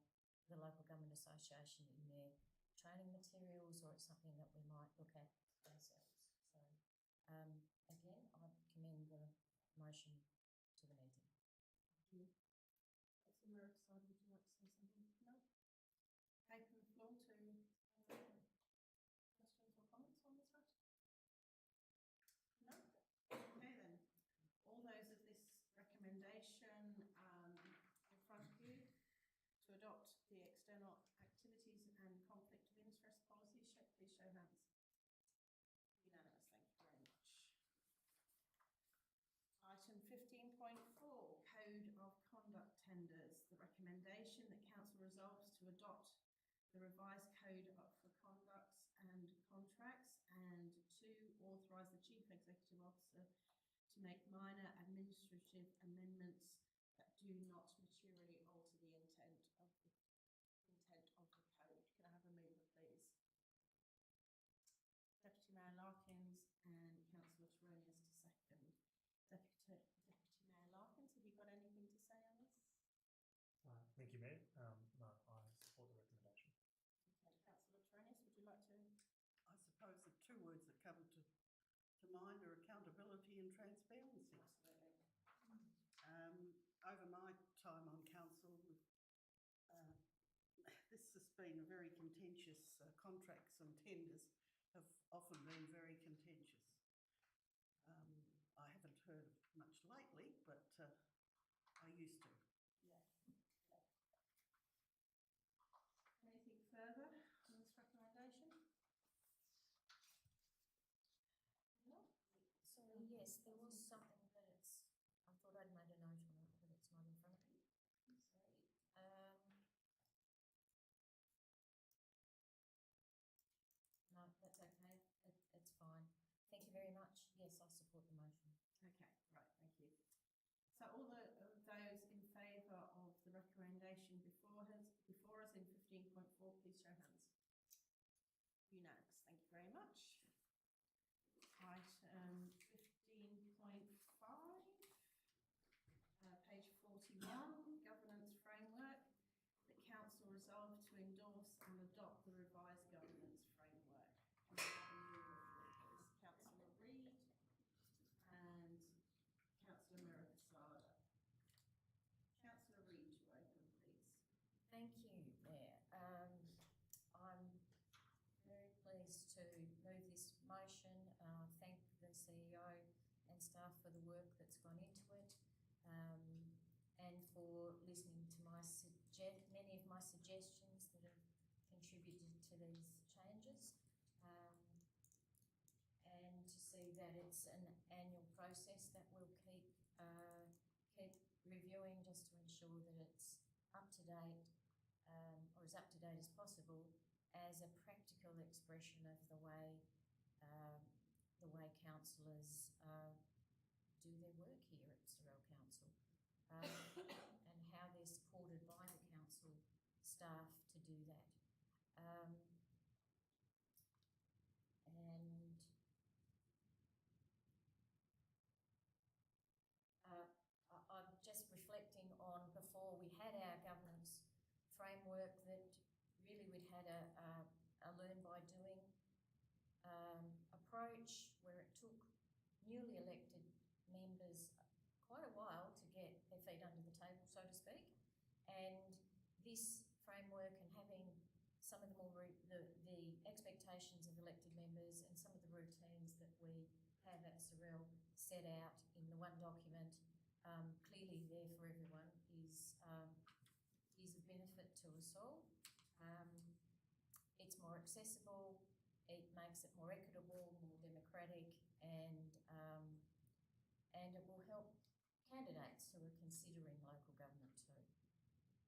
the Local Government Association in their training materials, or it's something that we might look at ourselves. So again, I commend the motion to the meeting. Thank you. Councillor Merrick-Asada, would you like to say something? No? Open the floor to questions or comments on this matter? No? Okay then. All those of this recommendation in front of you to adopt the external activities and conflict of interest policy, please show hands. Unanimous, thank you very much. Item 15.4, Code of Conduct Tenders. The recommendation that Council resolves to adopt the revised Code for Conducts and Contracts, and to authorise the Chief Executive Officer to make minor administrative amendments that do not materially alter the intent of the code. Can I have a mover, please? Deputy Mayor Larkins and Councillor Toronius to second. Deputy Mayor Larkins, have you got anything to say on this? Thank you, Mayor. No, I support the recommendation. Okay, Councillor Toronius, would you like to? I suppose the two words that come to mind are accountability and transparency. Absolutely. Over my time on council, this has been a very contentious, contracts and tenders have often been very contentious. I haven't heard much lately, but I used to. Yeah. Anything further on this recommendation? No? So yes, there was something, but I thought I'd made a note on it, but it's not in front of me. Sorry. No, that's okay. It's fine. Thank you very much. Yes, I support the motion. Okay, right, thank you. So all those in favour of the recommendation before us in 15.4, please show hands. Unanimous, thank you very much. Item 15.5, page 41, governance framework. The council resolved to endorse and adopt the revised governance framework. Can I have a mover, please? Councillor Reid and Councillor Merrick-Asada. Councillor Reid, you open, please. Thank you, Mayor. I'm very pleased to move this motion. Thank the CEO and staff for the work that's gone into it, and for listening to many of my suggestions that have contributed to these changes, and to see see that it's an annual process that we'll keep reviewing just to ensure that it's up to date, or as up to date as possible, as a practical expression of the way councillors do their work here at Sorell Council, and how they're supported by the council staff to do that. I'm just reflecting on before we had our governance framework that really we'd had a learn by doing approach where it took newly elected members quite a while to get their feet under the table, so to speak. And this framework and having some of the expectations of elected members and some of the routines that we have at Sorell set out in the one document, clearly there for everyone, is a benefit to us all. It's more accessible, it makes it more equitable, more democratic, and it will help candidates who are considering local government too,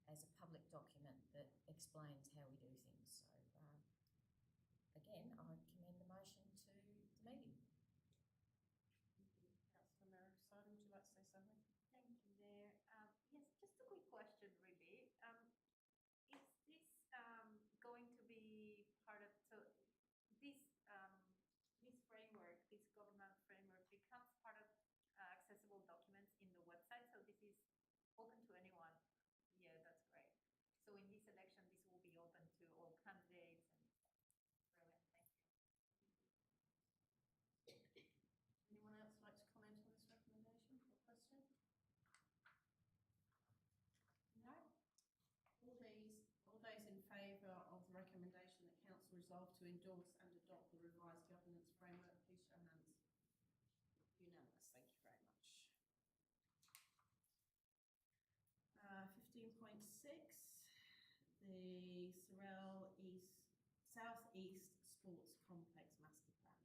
as a public document that explains how we do things. So again, I commend the motion to the meeting. Councillor Merrick-Soddy, would you like to say something? Thank you there. Yes, just a quick question really. Is this going to be part of, so this framework, this government framework becomes part of accessible documents in the website, so this is open to anyone? Yeah, that's great. So in this election, this will be open to all candidates, and brilliant, thank you. Anyone else like to comment on this recommendation or question? No? All those in favour of the recommendation that council resolve to endorse and adopt the revised governance framework, please show hands. Unanimous, thank you very much. 15.6, the Sorell South East Sports Complex Master Plan.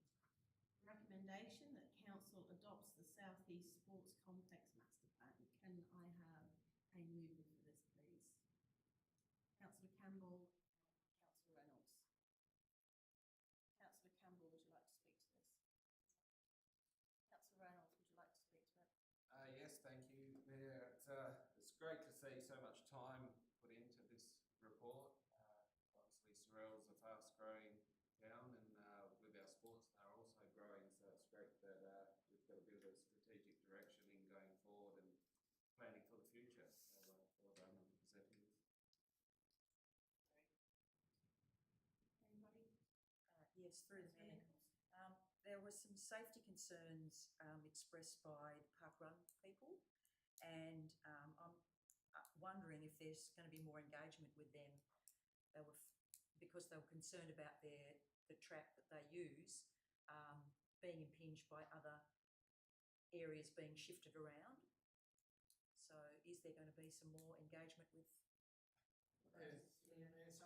Recommendation that council adopts the South East Sports Complex Master Plan. Can I have a mover for this, please? Councillor Campbell and Councillor Reynolds. Councillor Campbell, would you like to speak to this? Councillor Reynolds, would you like to speak to it? Yes, thank you, Mayor. It's great to see so much time put into this report. Obviously, Sorell's a fast-growing town, and with our sports, they're also growing. So it's great that we've got a bit of a strategic direction in going forward and planning for the future. So well done on presenting this. Anybody? Yes, through the mayor. There were some safety concerns expressed by the Park Run people, and I'm wondering if there's going to be more engagement with them. Because they were concerned about the track that they use being impinged by other areas being shifted around. So is there going to be some more engagement with those? Yeah, so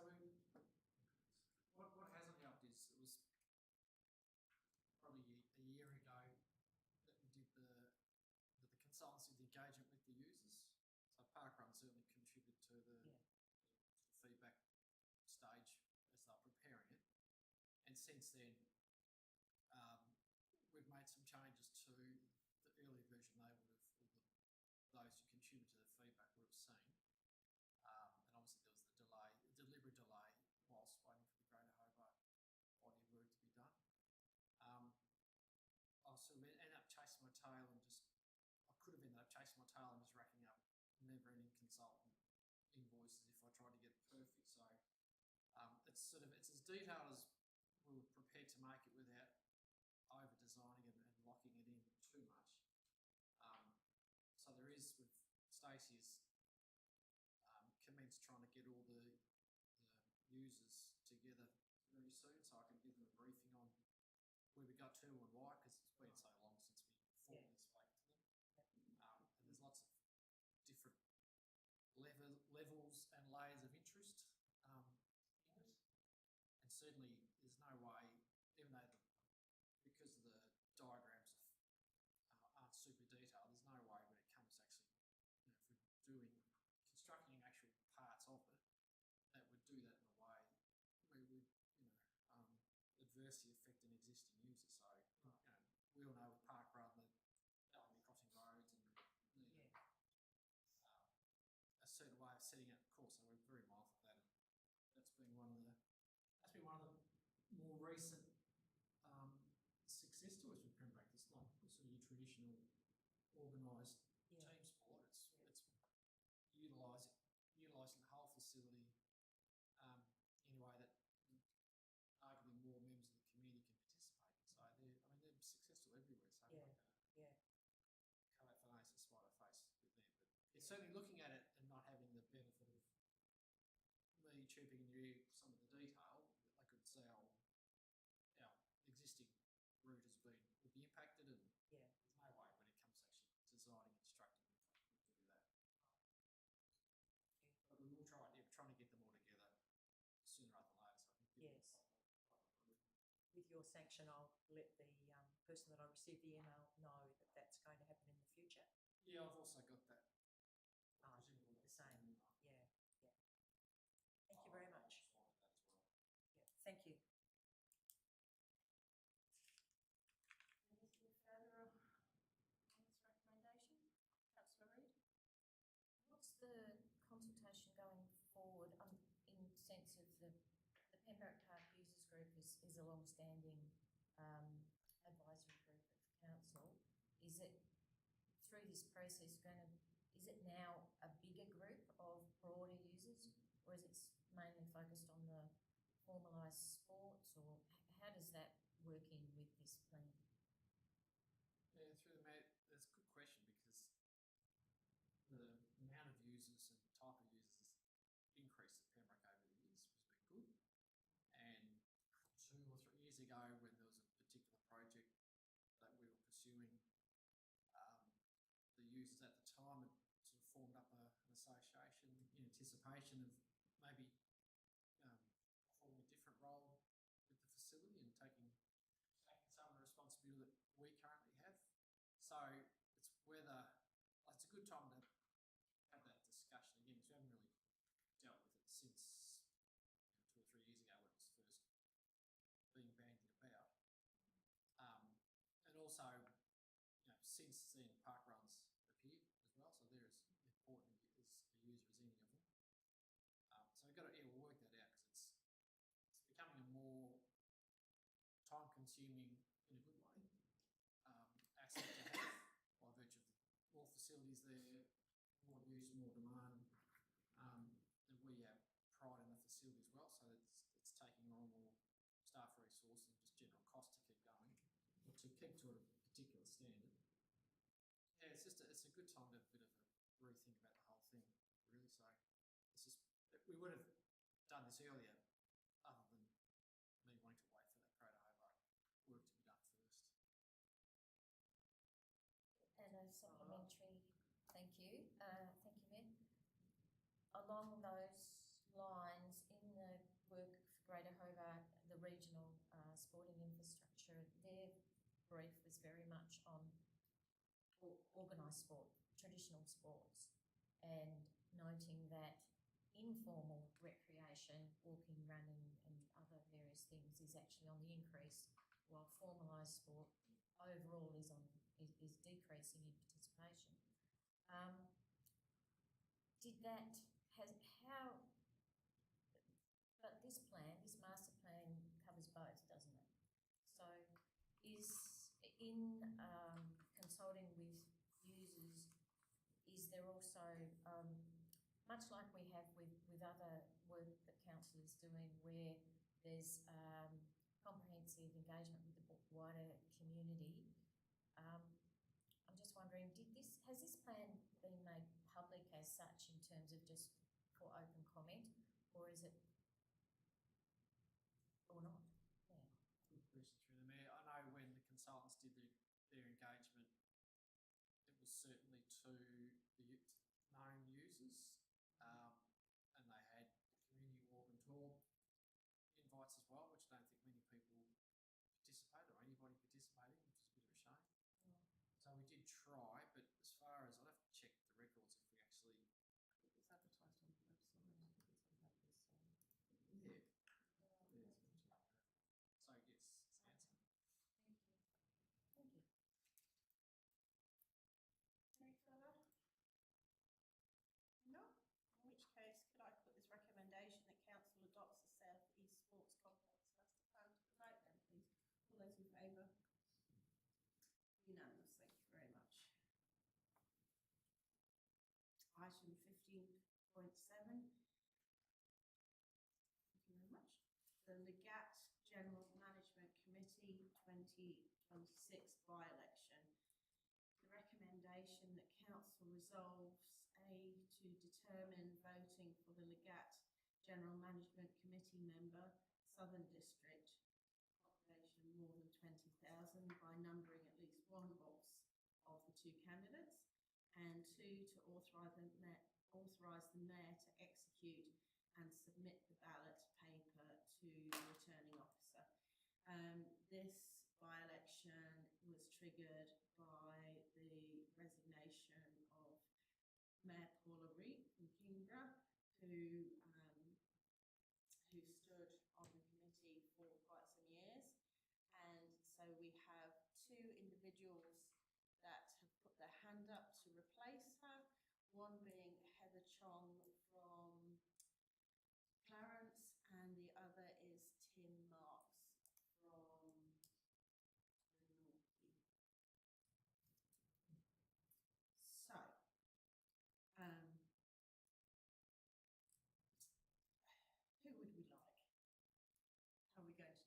what hasn't helped is it was probably a year ago that we did the consultancy, the engagement with the users. So Parkrun certainly contributed to the feedback stage as they're preparing it. And since then, we've made some changes to the earlier version they would have, or those who contributed to the feedback would have seen. And obviously there was the deliberate delay whilst waiting for the Greater Hobart body of work to be done. I sort of ended up chasing my tail and I could have ended up chasing my tail and just racking up never-ending consultant invoices if I tried to get it perfect. So it's as detailed as we were prepared to make it without over-designing it and locking it in too much. So there is, with Stacey's commenced trying to get all the users together very soon, so I can give them a briefing on where we got to and why, because it's been so long since we formally spoke to them. And there's lots of different levels and layers of interest in it. And certainly there's no way, even though because of the diagram adversely affecting existing users. So, we all know with Park Run that they'll be crossing roads and need a certain way of setting out the course. So we're very mindful of that, and that's been one of the more recent success stories with Pembroke. It's not sort of your traditional organised team sport. It's utilising the whole facility in a way that arguably more members of the community can participate in. So they're successful everywhere. So KFA is a smiley face with them, but it's certainly looking at it and not having the benefit of me trooping you some of the detail. I could say our existing route will be impacted, and there's no way when it comes to actually designing and instructing we'll do that. But we will try. We're trying to get them all together sooner rather than later. So I think with your sanction, I'll let the person that I received the email know that that's going to happen in the future. Yeah, I've also got that. The same. Yeah. Thank you very much. Yeah, thank you. Anything further on this recommendation? Councillor Reid? What's the consultation going forward in the sense of the Pembroke Park Users Group is a long-standing advisory group of council. Is it through this process is it now a bigger group of broader users, or is it mainly focused on the formalised sports, or how does that work in with this plan? Yeah, that's a good question, because the amount of users and type of users increased at Pembroke over the years has been good. And 2 or 3 years ago, when there was a particular project that we were pursuing, the users at the time had sort of formed up an association in anticipation of maybe performing a different role with the facility and taking some of the responsibility that we currently have. So it's a good time to have that discussion again, because we haven't really dealt with it since 2 or 3 years ago when it was first being bandied about. And also, since then, park runs appeared as well, so they're as important as a user as any of them. So we'll work that out, because it's becoming a more time-consuming, in a good way, asset to have, by virtue of more facilities there, more use, more demand. And we have pride in the facility as well, so it's taking on more staff resource and just general cost to keep going, or to keep to a particular standard. Yeah, it's a good time to have a bit of a rethink about the whole thing, really. So we would have done this earlier, other than me wanting to wait for that Crater Hobart work to be done first. And a supplementary, thank you, Mayor. Along those lines, in the work for Greater Hobart, the regional sporting infrastructure, their brief was very much on organised sport, traditional sports, and noting that informal recreation, walking, running and other various things is actually on the increase, while formalised sport overall is decreasing in participation. But this master plan covers both, doesn't it? So is in consulting with users, is there also, much like we have with other work that council is doing, where there's comprehensive engagement with the wider community, I'm just wondering, has this plan been made public as such in terms of just for open comment, or is it, or not? Yeah. Good question through the Mayor. I know when the consultants did their engagement, it was certainly to the known users, and they had the community walk and talk invites as well, which I don't think many people participated, or anybody participated, which is a bit of a shame. Yeah. So we did try, but as far as, I'd have to check the records if we actually... It was advertised on the website. Yeah. So yes, item 15.7. Thank you very much. The Legat General Management Committee 2026 by-election. The recommendation that Council resolves A, to determine voting for the Legat General Management Committee member, Southern District, population more than 20,000, by numbering at least one box of the two candidates, and 2, to authorise the Mayor to execute and submit the ballot paper to the returning officer. This by-election was triggered by the resignation of Mayor Paula Reid from Kingborough, who stood on the committee for quite some years. And so we have 2 individuals that have put their hand up to replace her, one being Heather Chong from Clarence, and the other is Tim Marks from Northview. So, who would we like? How are we going to do this?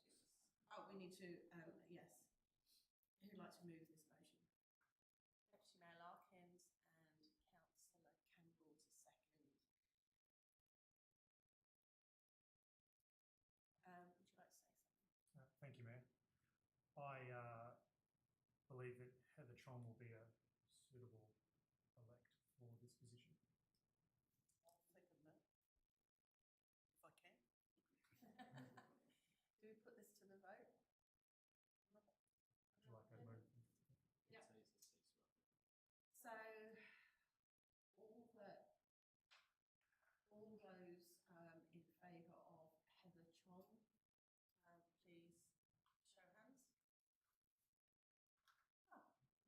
Oh, we need to, yes. Who'd like to move this motion? Deputy Mayor Larkins and Councillor Campbell to second. Would you like to say something? Thank you, Mayor. I believe that Heather Trom will be a suitable elect for this position. I'll second that, if I can. Do we put this to the vote? Would you like a move? Yeah. It's easy, it's right. So, all those in favour of Heather Chong, please show hands. Oh,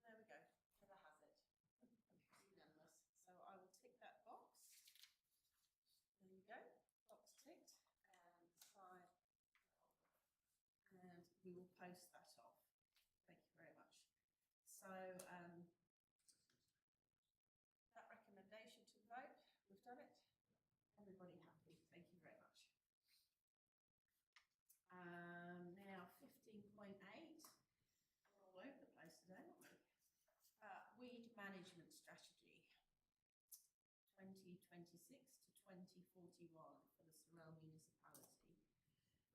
there we go. Heather has it. Unanimous. So I will tick that box. There you go. Box ticked. And sign. And we will post that off. Thank you very much. So that recommendation to vote, we've done it. Everybody happy? Thank you very much. Now 15.8. We're all over the place today, aren't we? Weed management strategy 2026 to 2041 for the Sorell municipality.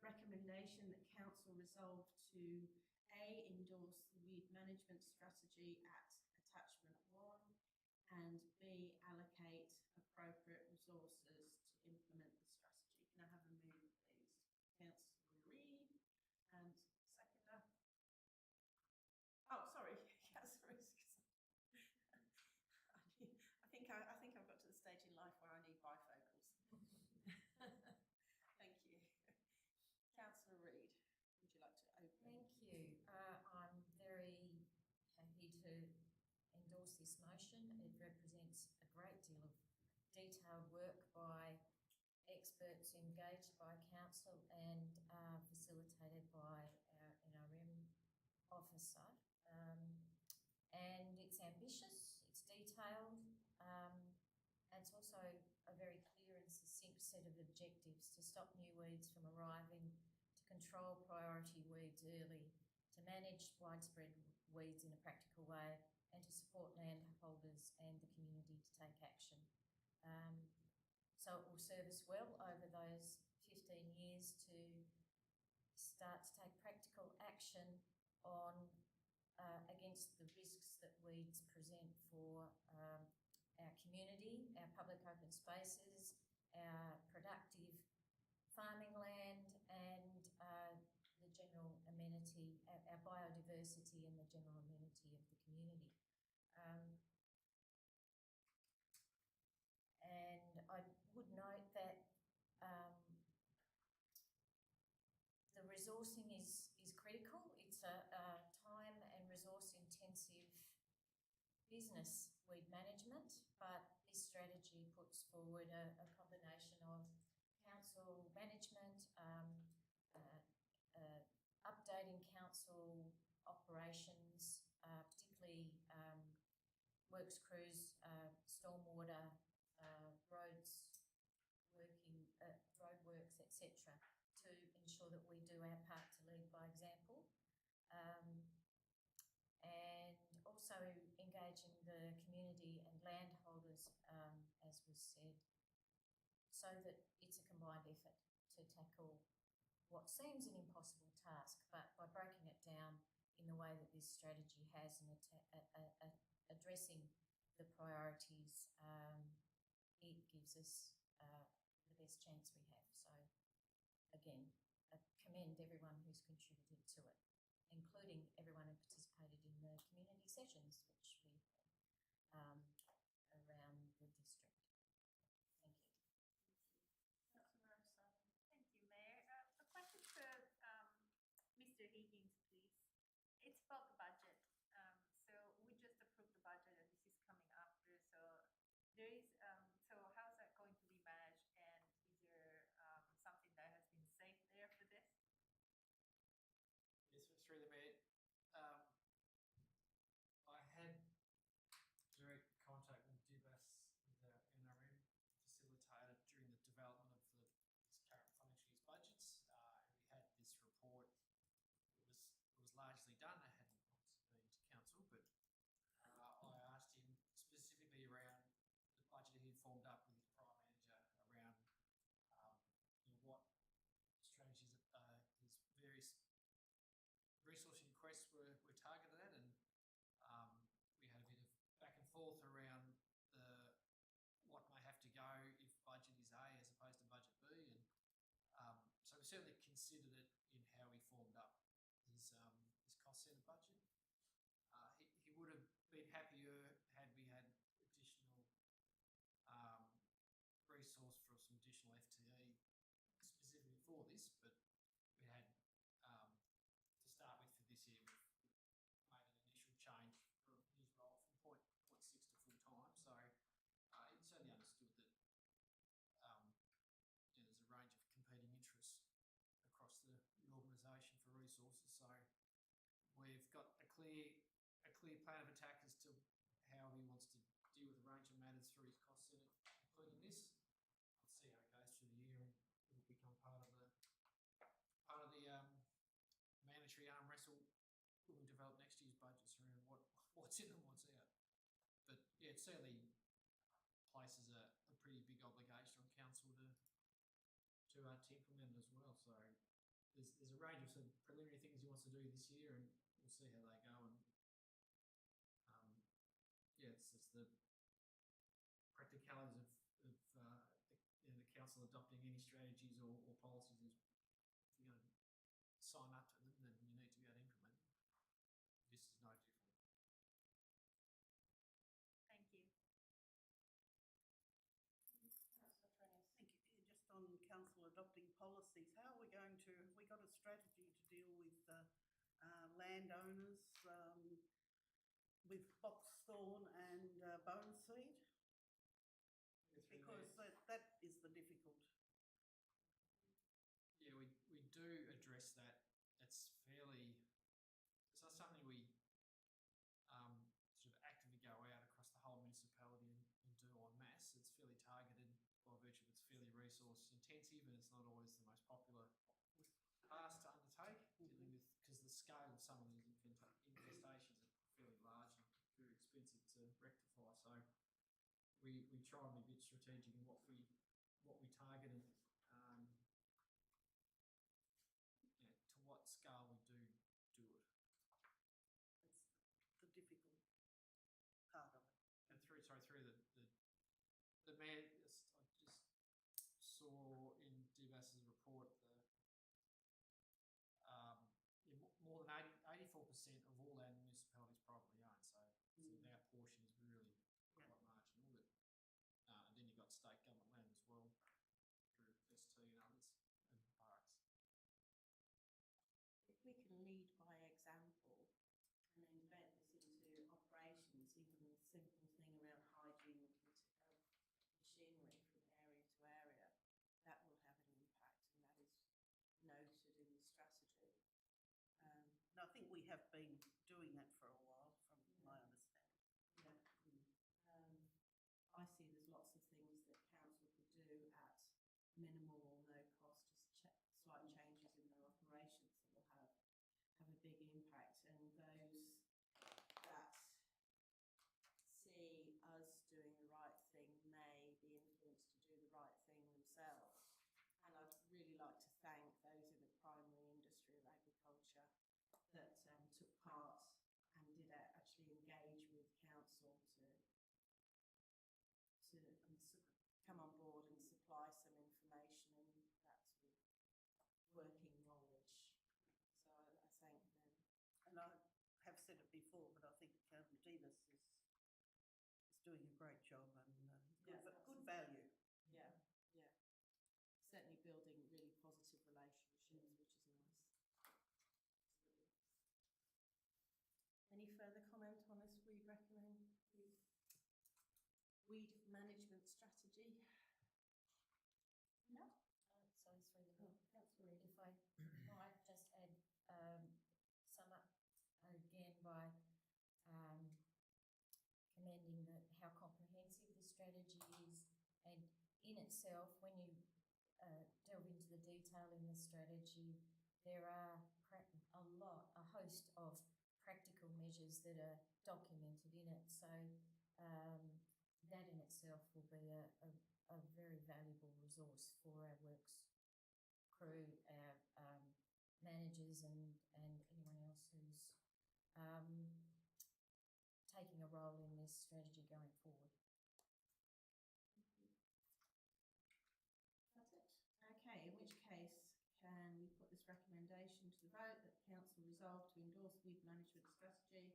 Recommendation that Council resolve to A, endorse the weed management strategy at attachment 1, and B, allocate appropriate resources to implement the strategy. Can I have a move, please? Councillor Reid and seconder. Oh, sorry, Councillor I think I've got to the stage in life where I need bifocals. Thank you. Councillor Reid, would you like to open? Thank you. I'm very happy to endorse this motion. It represents a great deal of detailed work by experts engaged by Council and facilitated by our NRM officer. And it's ambitious, it's detailed, and it's also a very clear and succinct set of objectives to stop new weeds from arriving, to control priority weeds early, to manage widespread weeds in a practical way, and to support landholders and the community to take action. So it will serve us well over those 15 years to start to take practical action on against the risks that weeds present for our community, our public open spaces, our productive farming land, and the general amenity, our biodiversity and the general amenity of the community. And I would note that the resourcing is critical. It's a time and resource intensive business, weed management, but this strategy puts forward a combination of council management, updating council operations, particularly works crews, stormwater etc., to ensure that we do our part to lead by example. And also engaging the community and landholders, as was said, so that it's a combined effort to tackle what seems an impossible task, but by breaking it down in the way that this strategy has and addressing the priorities, it gives us the best chance we have. So again, I commend everyone who's contributed to it, including everyone who participated in the community sessions which we had around the district. Thank you. Thank you, Mayor. A question to Mr. Higgins, please. It's about the budget. So we just approved the budget, and this is coming after. So there is. So how's that going to be managed? And is there something that has been saved there for this? Yes, through the Mayor. I had direct contact with DBAS, the NRM, facilitated during the development of this current financial year's budgets, and we had this report. It was largely done. It hadn't obviously been to council, but I asked him specifically around the budget he had formed up with his prime manager around what strategies his various resource requests were targeted at, and we had a bit of back and forth around what may have to go if budget is A as opposed to budget B, and so we certainly considered it in how we formed up his cost centre budget. He would have been happier had we had additional resource for some additional FTE specifically for this, but we had to start with for this year. We've made an initial change from his role from 0.6 to full time, so he certainly understood that there's a range of competing interests across the organisation for resources. So we've got a clear plan of attack as to how he wants to deal with a range of matters through his cost centre, including this. We'll see how it goes through the year, and it'll become part of the mandatory arm wrestle when we develop next year's budgets around what's in and what's out. But yeah, it certainly places a pretty big obligation on council to implement it as well. So there's a range of sort of preliminary things he wants to do this year, and we'll see how they go. And it's the practicalities of the council adopting any strategies or policies. Is if you're going to sign up to them, then you need to be able to implement them. This is no different. Thank you. Thank you. Just on council adopting policies, how are we going to? Have we got a strategy to deal with landowners with boxthorn and bone seed? Because that is the difficult. Yeah, we do address that. It's not something we sort of actively go out across the whole municipality and do en masse. It's fairly targeted by virtue of it's fairly resource intensive, and it's not always the most popular task to undertake, dealing with, because the scale of some of these infestations are fairly large and very expensive to rectify. So we try and be a bit strategic in what we target, and to what scale we do it. That's the difficult part of it. And through the mayor, I just saw in DBAS's report more than 84% of all land municipalities privately owned. So our portion is really quite marginal. But and then you've got state government land as well through ST and others and parks. If we can lead by example and embed this into operations, even the simple thing around hygiene machinery from area to area, that will have an impact, and that is noted in the strategy. And I think we have been doing that for a while, from my understanding. Yeah. I see there's lots of things that council could do at minimal or no cost, just doing a great job and Yeah, good value. Yeah, yeah. Certainly building really positive relationships, which is nice. Absolutely. Any further comment on this weed management strategy? No. Sorry, through the Oh, that's really If I might just add, sum up again by commending how comprehensive the strategy is, and in itself, when you delve into the detail in the strategy, there are a host of practical measures that are documented in it. So that in itself will be a very valuable resource for our works crew, our managers and anyone else who's taking a role in this strategy going forward. That's it. Okay, in which case can we put this recommendation to the vote that council resolve to endorse the weed management strategy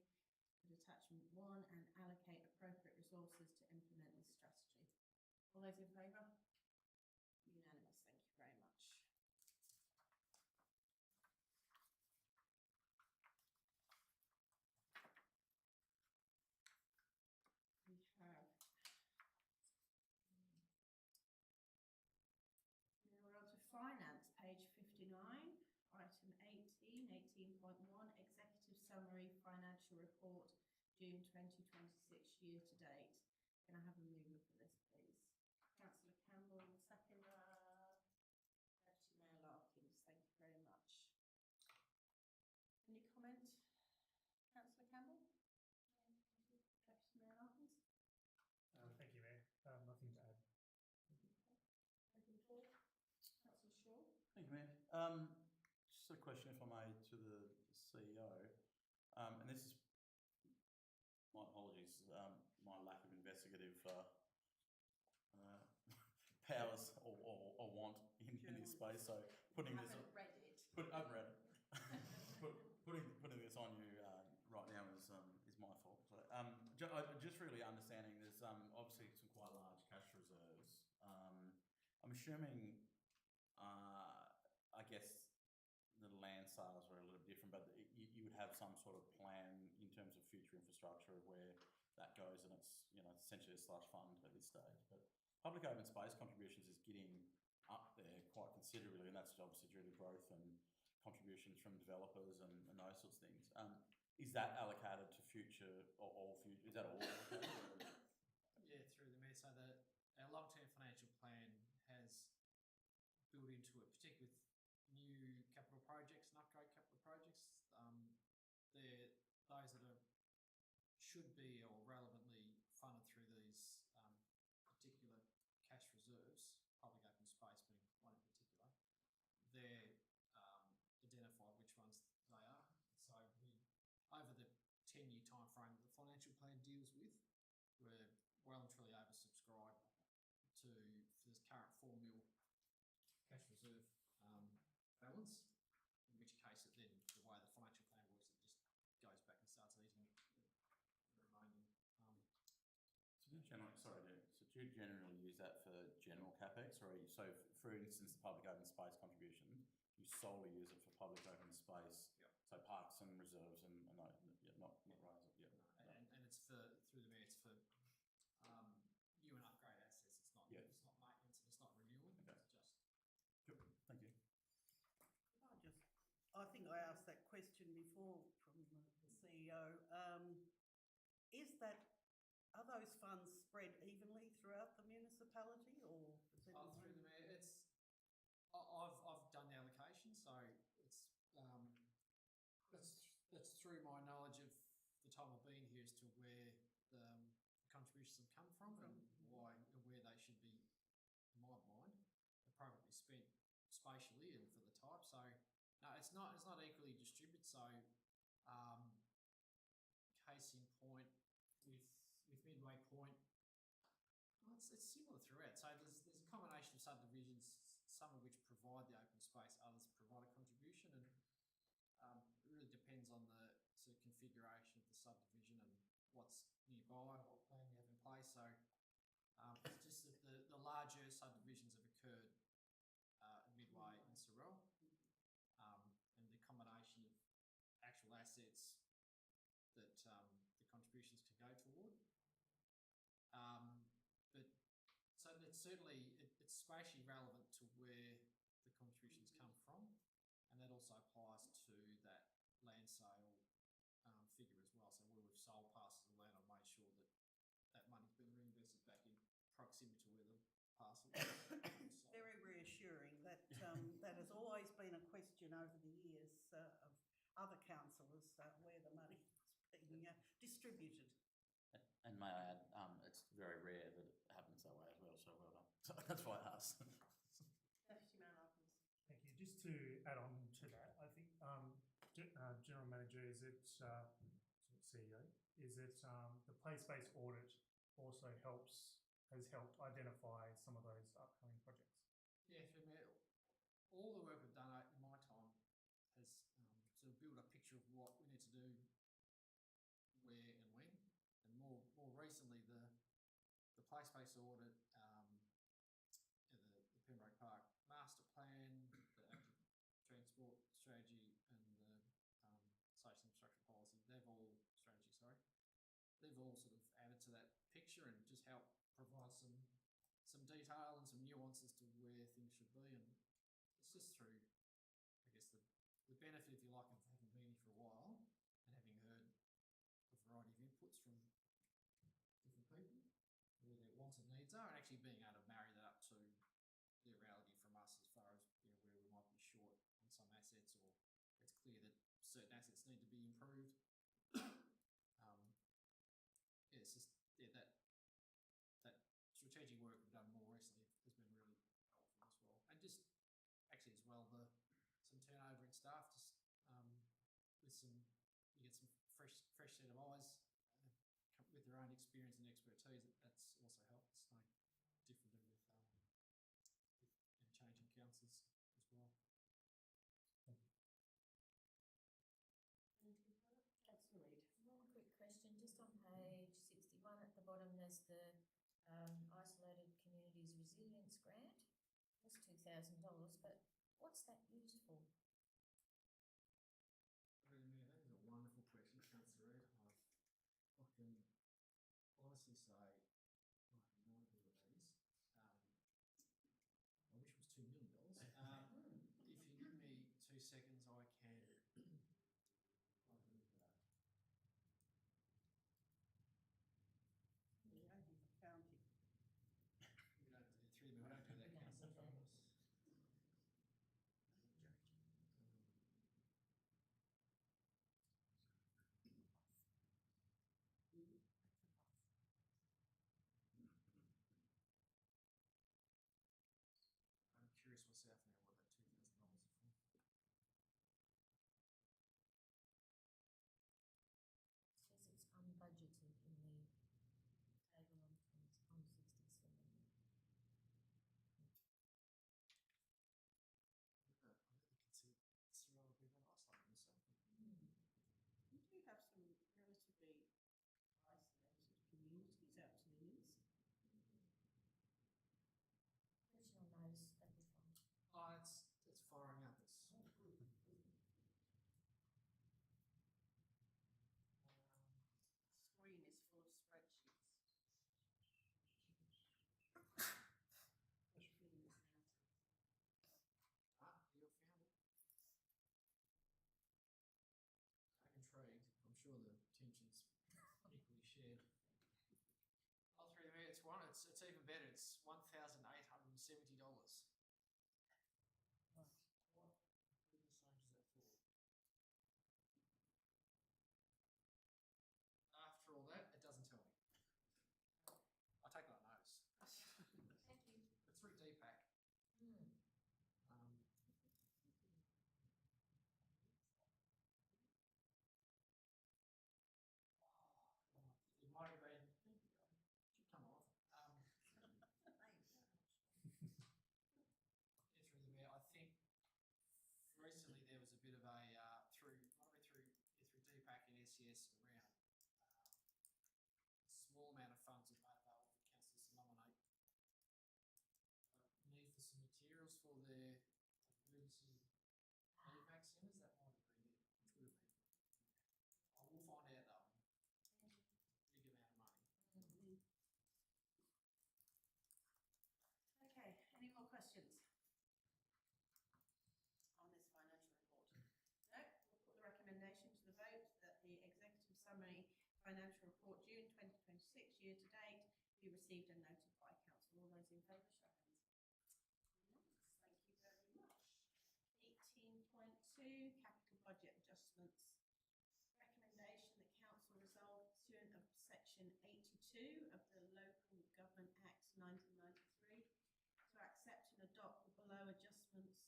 at attachment 1 and allocate appropriate resources to implement this strategy? All those in favour? Unanimous, thank you very much. We have now we're on to finance, page 59, item 18, 18.1, executive summary financial report, June 2026 year to date. Can I have a mover for this, please? Councillor Campbell, seconder. Deputy Mayor Larkins, thank you very much. Any comment, Councillor Campbell? Deputy Mayor Larkins? Thank you, Mayor. Nothing to add. Open floor. Councillor Shaw? Thank you, Mayor. Just a question, if I may, to the CEO. And this is, my apologies, my lack of investigative powers or want in this space. So putting this, read it. I've read it. putting this on you right now is my fault. So, just really understanding there's obviously some quite large cash reserves. I'm assuming, I guess the land sales are a little different, but you would have some sort of plan in terms of future infrastructure of where that goes, and it's essentially a slush fund at this stage. But public open space contributions is getting up there quite considerably, and that's obviously due to growth and contributions from developers and those sorts of things. Is that allocated to future or all future? Is that all allocated? Yeah, through the Mayor. So our long-term financial plan has built into it, particularly with new capital projects and upgrade capital projects. Those that should be or relevantly funded through these particular cash reserves, public open space being one in particular, they're identified which ones they are. So over the 10-year time frame that the financial plan deals with, we're well and truly oversubscribed for this current 4 mil cash reserve balance, in which case the way the financial plan works, it just goes back and starts eating the remaining. So do you generally use that for general capex, or for instance, the public open space contribution, you solely use it for public open space? Yep. So parks and reserves and not roads. Yeah. And it's through the Mayor, it's for new and upgrade assets. It's not It's not maintenance and it's not renewal. Okay. It's just. Good. Thank you. I think I asked that question before from the CEO. Are those funds spread evenly throughout the municipality, or is it Through the Mayor, I've done the allocation, so it's that's through my knowledge of the time I've been here as to where the contributions have come from and why and where they should be, in my mind, appropriately spent spatially and for the type. So no, it's not equally distributed. So case in point with Midway Point, it's similar throughout. So there's a combination of subdivisions, some of which provide the open space, others provide a contribution, and it really depends on the sort of configuration of the subdivision and what's nearby, what plan you have in place. So it's just that the larger subdivisions have occurred midway in Sorell, and the combination of actual assets that the contributions can go toward. But so it's certainly it's spatially relevant to where the contributions come from, and that also applies to that land sale figure as well. So where we've sold parcels of land, I've made sure that that money's been reinvested back in proximity to where the parcel is. Very reassuring. That that has always been a question over the years of other councillors where the money was being distributed. And may I add, it's very rare that it happens that way as well, so well done. So that's why I asked. Deputy Mayor Larkins. Thank you. Just to add on to that, I think General Manager, is it CEO? Is it the place-based audit also has helped identify some of those upcoming projects? Yeah, through me, all the work we've done in my time has sort of built a picture of what we need to do, where and when. And more recently, the place-based audit, the Pembroke Park Master Plan, the active transport strategy, and the social infrastructure policy, they've all sort of added to that picture and just helped provide some detail and some nuances to where things should be. And it's just through, I guess, the benefit, if you like, of having been here for a while and having heard a variety of inputs from different people, where their wants and needs are, and actually being able to marry that up to the reality from us as far as where we might be short on some assets, or it's clear that certain assets need to be improved. It's just that strategic work we've done more recently has been really helpful as well, and just actually as well some turnover in staff, just with you get some fresh set of eyes with their own experience and expertise. That's also helped. It's no different with changing councils as well. Thank you. Councillor Reid. One quick question, just on page 61 at the bottom, there's the Isolated Communities Resilience Grant. That's $2,000, but what's that used for? Really, that is a wonderful question, Councillor Reid. I can honestly say I have no idea what that is. I wish it was $2 million. If you give me 2 seconds, I can look it up. Yeah, he's accounting. We don't do that, Councillor Thomas. I'm curious myself now what that $2,000 is for. It says it's unbudgeted in the table on 67. I really consider Sorell to be very isolated myself. We do have some relatively isolated communities out to the east. Question on those, that'd be fine. Oh, it's firing up. Screen is full of spreadsheets. Feeling this out. You found it. I'm intrigued. I'm sure the tension's equally shared. Oh, through there, it's even better. It's $1,870. What goodness sake is that for? After all that, it doesn't tell me. I take that notice. Thank you. It's through DPAC. It might have been. Should come off. Through the mayor, I think recently there was a bit of a through DPAC and SCS around a small amount of funds available this is AVAC centres, that might have been it, which would have been. I will find out though. Big amount of money. Okay, any more questions on this financial report? No, we'll put the recommendation to the vote that the executive summary financial report June 2026 year to date be received and noted by council. All those in favour, show hands. Unanimous. Thank you very much. 18.2 capital budget adjustments. Recommendation that council resolve pursuant of section 82 of the Local Government Act 1993 to accept and adopt the below adjustments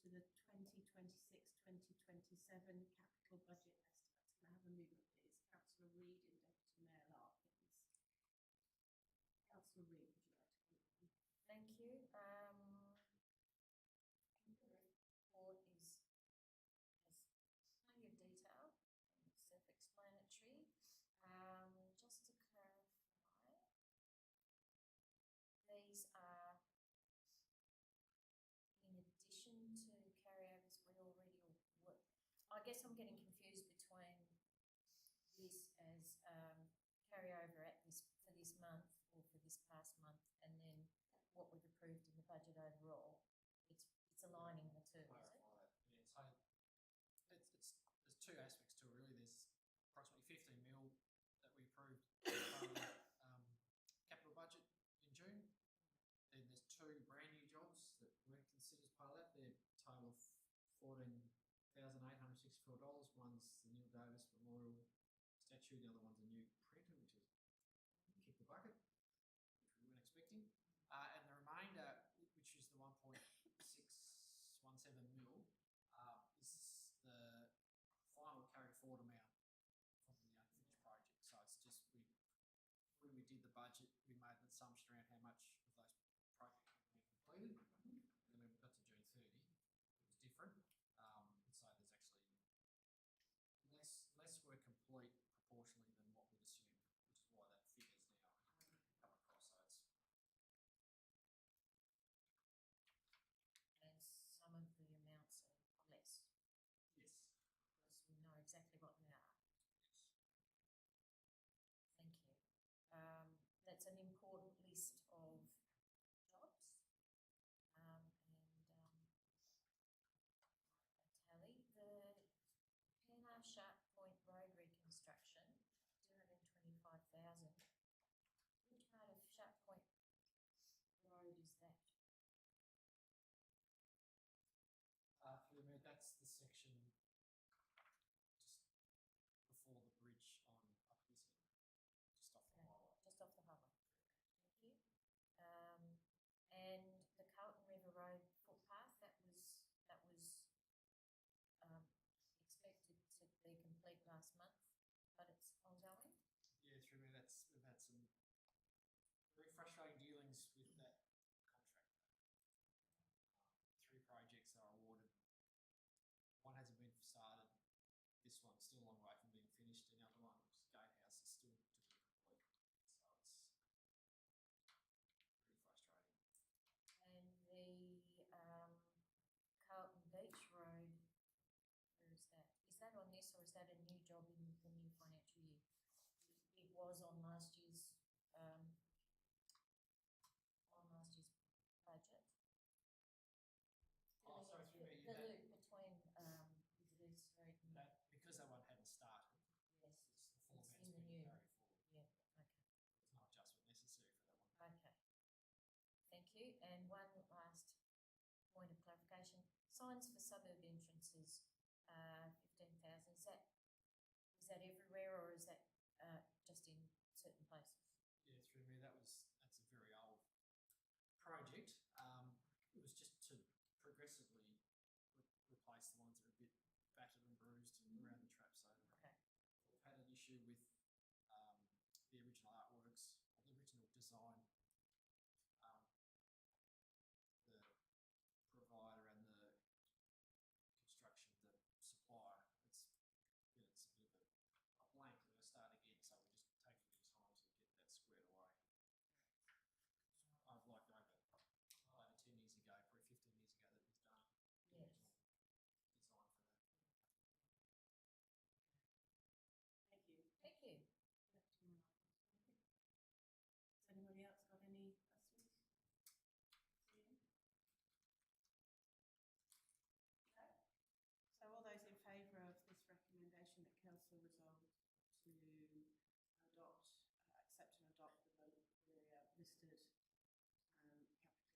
to the 2026-2027 capital budget estimates. Can I have a movement, please? Councillor Reid and Deputy Mayor Lark, please. Councillor Reid, would you like to comment on? Thank you. I think the report has plenty of detail and it's self-explanatory. Just to clarify, these are in addition to carryovers we already work. I guess I'm getting confused between this as carryover for this month or for this past month, and then what we've approved in the budget overall. It's aligning the two, is it? Clarify that. Yeah, so there's two aspects to it really. There's approximately 15 mil that we approved capital budget in June. Then there's two brand new jobs that weren't considered as part of that. They're a total of $14,864. One's the Neil Davis Memorial statue, the other one's a new printer, which is kick the bucket, which we weren't expecting. And the remainder, which is the 1.617 mil, is the final carry forward amount from the unfinished project. So it's just when we did the budget, we made an assumption around how much of those projects were being completed. And then when we got to June 30, it was different. And so there's actually less work complete proportionally than what we'd assumed, which is why that figure's now come across. So it's And some of the amounts are less. yes. Because we know exactly what they are. Yes. Thank you. That's an important list of jobs. And a tally. The Pennar Sharp Point Road reconstruction, 225,000. Which part of Sharp Point Road is that? Through the minute, that's the section just before the bridge on up this end, just off the highway. Just off the highway. Thank you. And the Carlton River Road footpath, that was expected to be complete last month, but it's ongoing. Yeah, through me, we've had some very frustrating dealings with that contractor. 3 projects are awarded. One hasn't been started. This one's still a long way from being finished, and the other one, which is Gatehouse, is still to be complete. So it's pretty frustrating. And the Carlton Beach Road, where is that? Is that on this, or is that a new job in the new financial year? It was on last year's budget. Oh, sorry, through me. The loop between Lee Street and That, because that one hadn't started, yes, it's the full it's amount's in the being new. carried forward. Yeah, okay. There's no adjustment necessary for that one. Okay. Thank you. And one last point of clarification. Signs for suburb entrances, 15,000. Is that everywhere, or is that just in certain places? Yeah, through me, that's a very old project. It was just to progressively replace the ones that are a bit battered and bruised around the trap. So okay. We've had an issue with the original artworks, the original design. The provider and the construction, the supplier, it's a bit of a blank. We're going to start again, so we're just taking the time to get that squared away. I've like over 10 years ago, probably 15 years ago, that was done. Yes. listed capital budget estimates.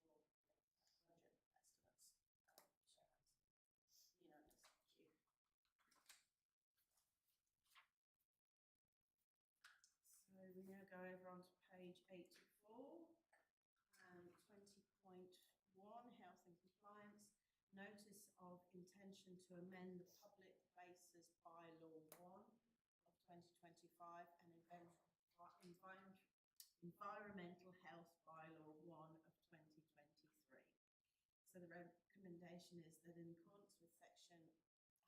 Unanimous, thank you. So we now go over onto page 84, 20.1, health and compliance. Notice of intention to amend the Public Places Bylaw 1 of 2025 and Environmental Health Bylaw 1 of 2023. So the recommendation is that in accordance with section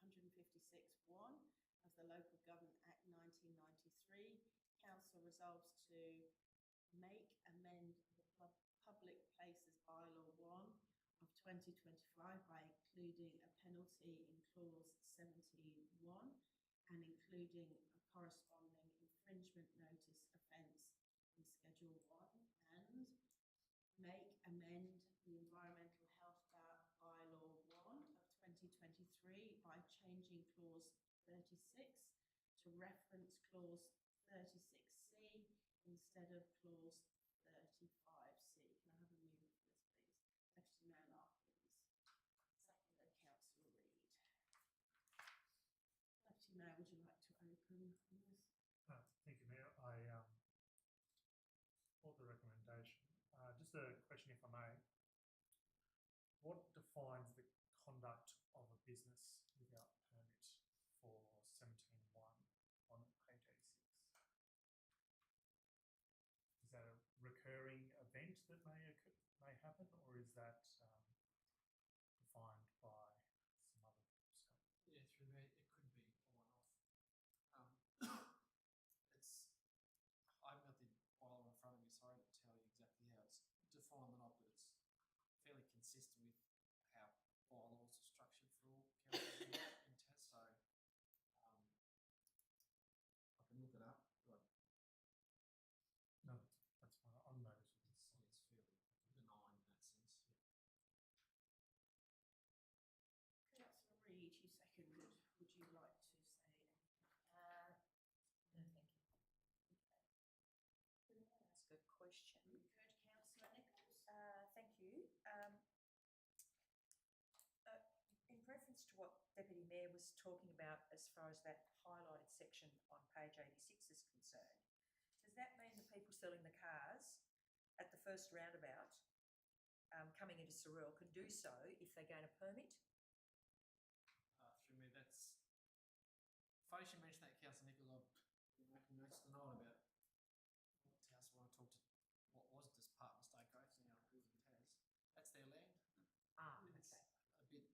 156(1) of the Local Government Act 1993, Council resolves to make, amend the Public Places Bylaw 1 of 2025 by including a penalty in clause 17(1) and including a corresponding infringement notice offence in Schedule 1, and make, amend the Environmental Health Bylaw 1 of 2023 by changing clause 36 to reference clause 36C instead of clause 35C. Can I have a mover for this, please? Deputy Mayor Larkins. Seconded, Councillor Reid. Deputy Mayor, would you like to open on this? Thank you, Mayor. I support the recommendation. Just a question, if I may. What defines the conduct of a business without permit for 17(1) on page 86? Is that a recurring event that may happen, or is that defined by some other scope? Yeah, through me, it could be a one-off. I've got the bylaw in front of me, so I don't tell you exactly how it's defined or not, but it's fairly consistent with how bylaws are structured for all councils in test. So I can look it up, but No, that's fine. On notice. it's fairly benign in that sense. Yeah. Councillor Reid, you seconded. Would you like to say anything? No, thank you. Okay. Can I ask a question? Good, Councillor Nichols. Thank you. In reference to what Deputy Mayor was talking about as far as that highlighted section on page 86 is concerned, does that mean the people selling the cars at the first roundabout coming into Sorell can do so if they gain a permit? Through me, that's. Funny you mentioned that, Councillor Nichols. I've been making notes tonight about what house I want to talk to. What was just part of Mistake Oaks, now Hills and Towers. That's their land. It's Okay. a bit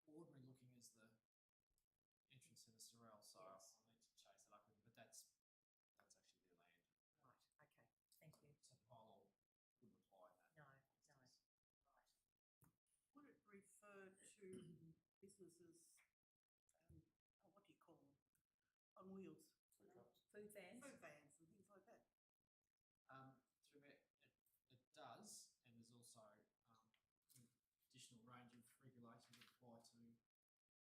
ordinary looking as the entrance into Sorell, so Yes. I'll need to chase it up with them. But that's actually their land. Right, okay. Thank you. So the bylaw wouldn't apply in that. No. instance. Right. Would it refer to businesses, what do you call them, on wheels? Food trucks. Food vans? Food vans and things like that. Through it does, and there's also an additional range of regulations that apply to sort of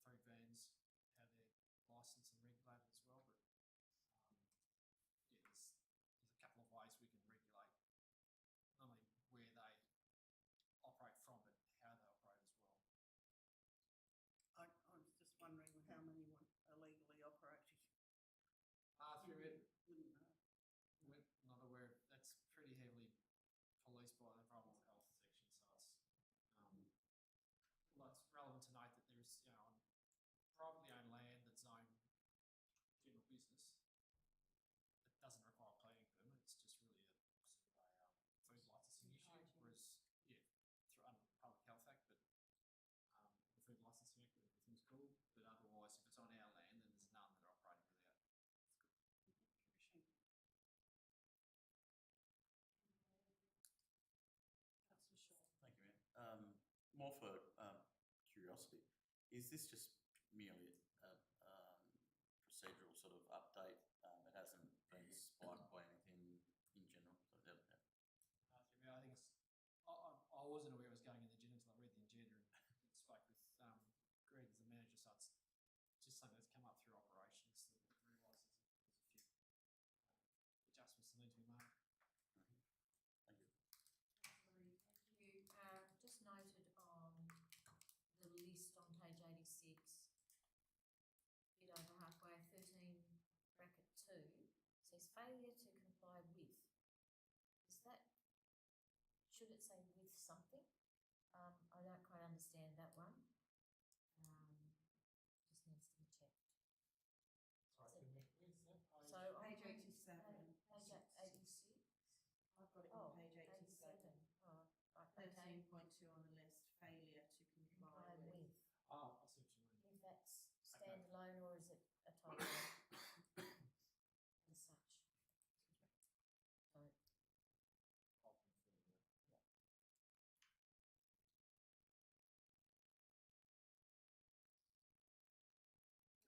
food vans, how they're licensed and regulated as well. But yeah, there's a couple of ways we can regulate not only where they operate from, but how they operate as well. I was just wondering how many were illegally operating. Through it, Wouldn't know. we're not aware of, that's pretty heavily policed by the environmental health section, so it's well, it's relevant to note that there's, on privately owned land that's zoned general business, it doesn't require a planning permit. It's just really a sort of a food licensing issue, whereas through under the Public Health Act, but the Food Licensing Act, everything's cool. But otherwise, if it's on our land, then there's none that are operating without permission. Councillor Shaw. Thank you, Mayor. More for curiosity, is this just merely a procedural sort of update? It hasn't been spiked by anything in general. So I think it's. I wasn't aware it was going in the agenda until I read the agenda and spoke with Greg as the manager. So it's just something that's come up through operations that we've realised there's a few adjustments that need to be made. says failure to comply with. Is that, should it say with something? I don't quite understand that one. Just needs to be checked. Sorry, where's that page? So on Page 87. Page 86. I've got it Oh, on page 87. Oh, right, okay. 13.2 on the list, failure to comply Comply with. with. Oh, I see what you mean. If that's standalone or is it a typo as such? So, I'll confirm that. yeah.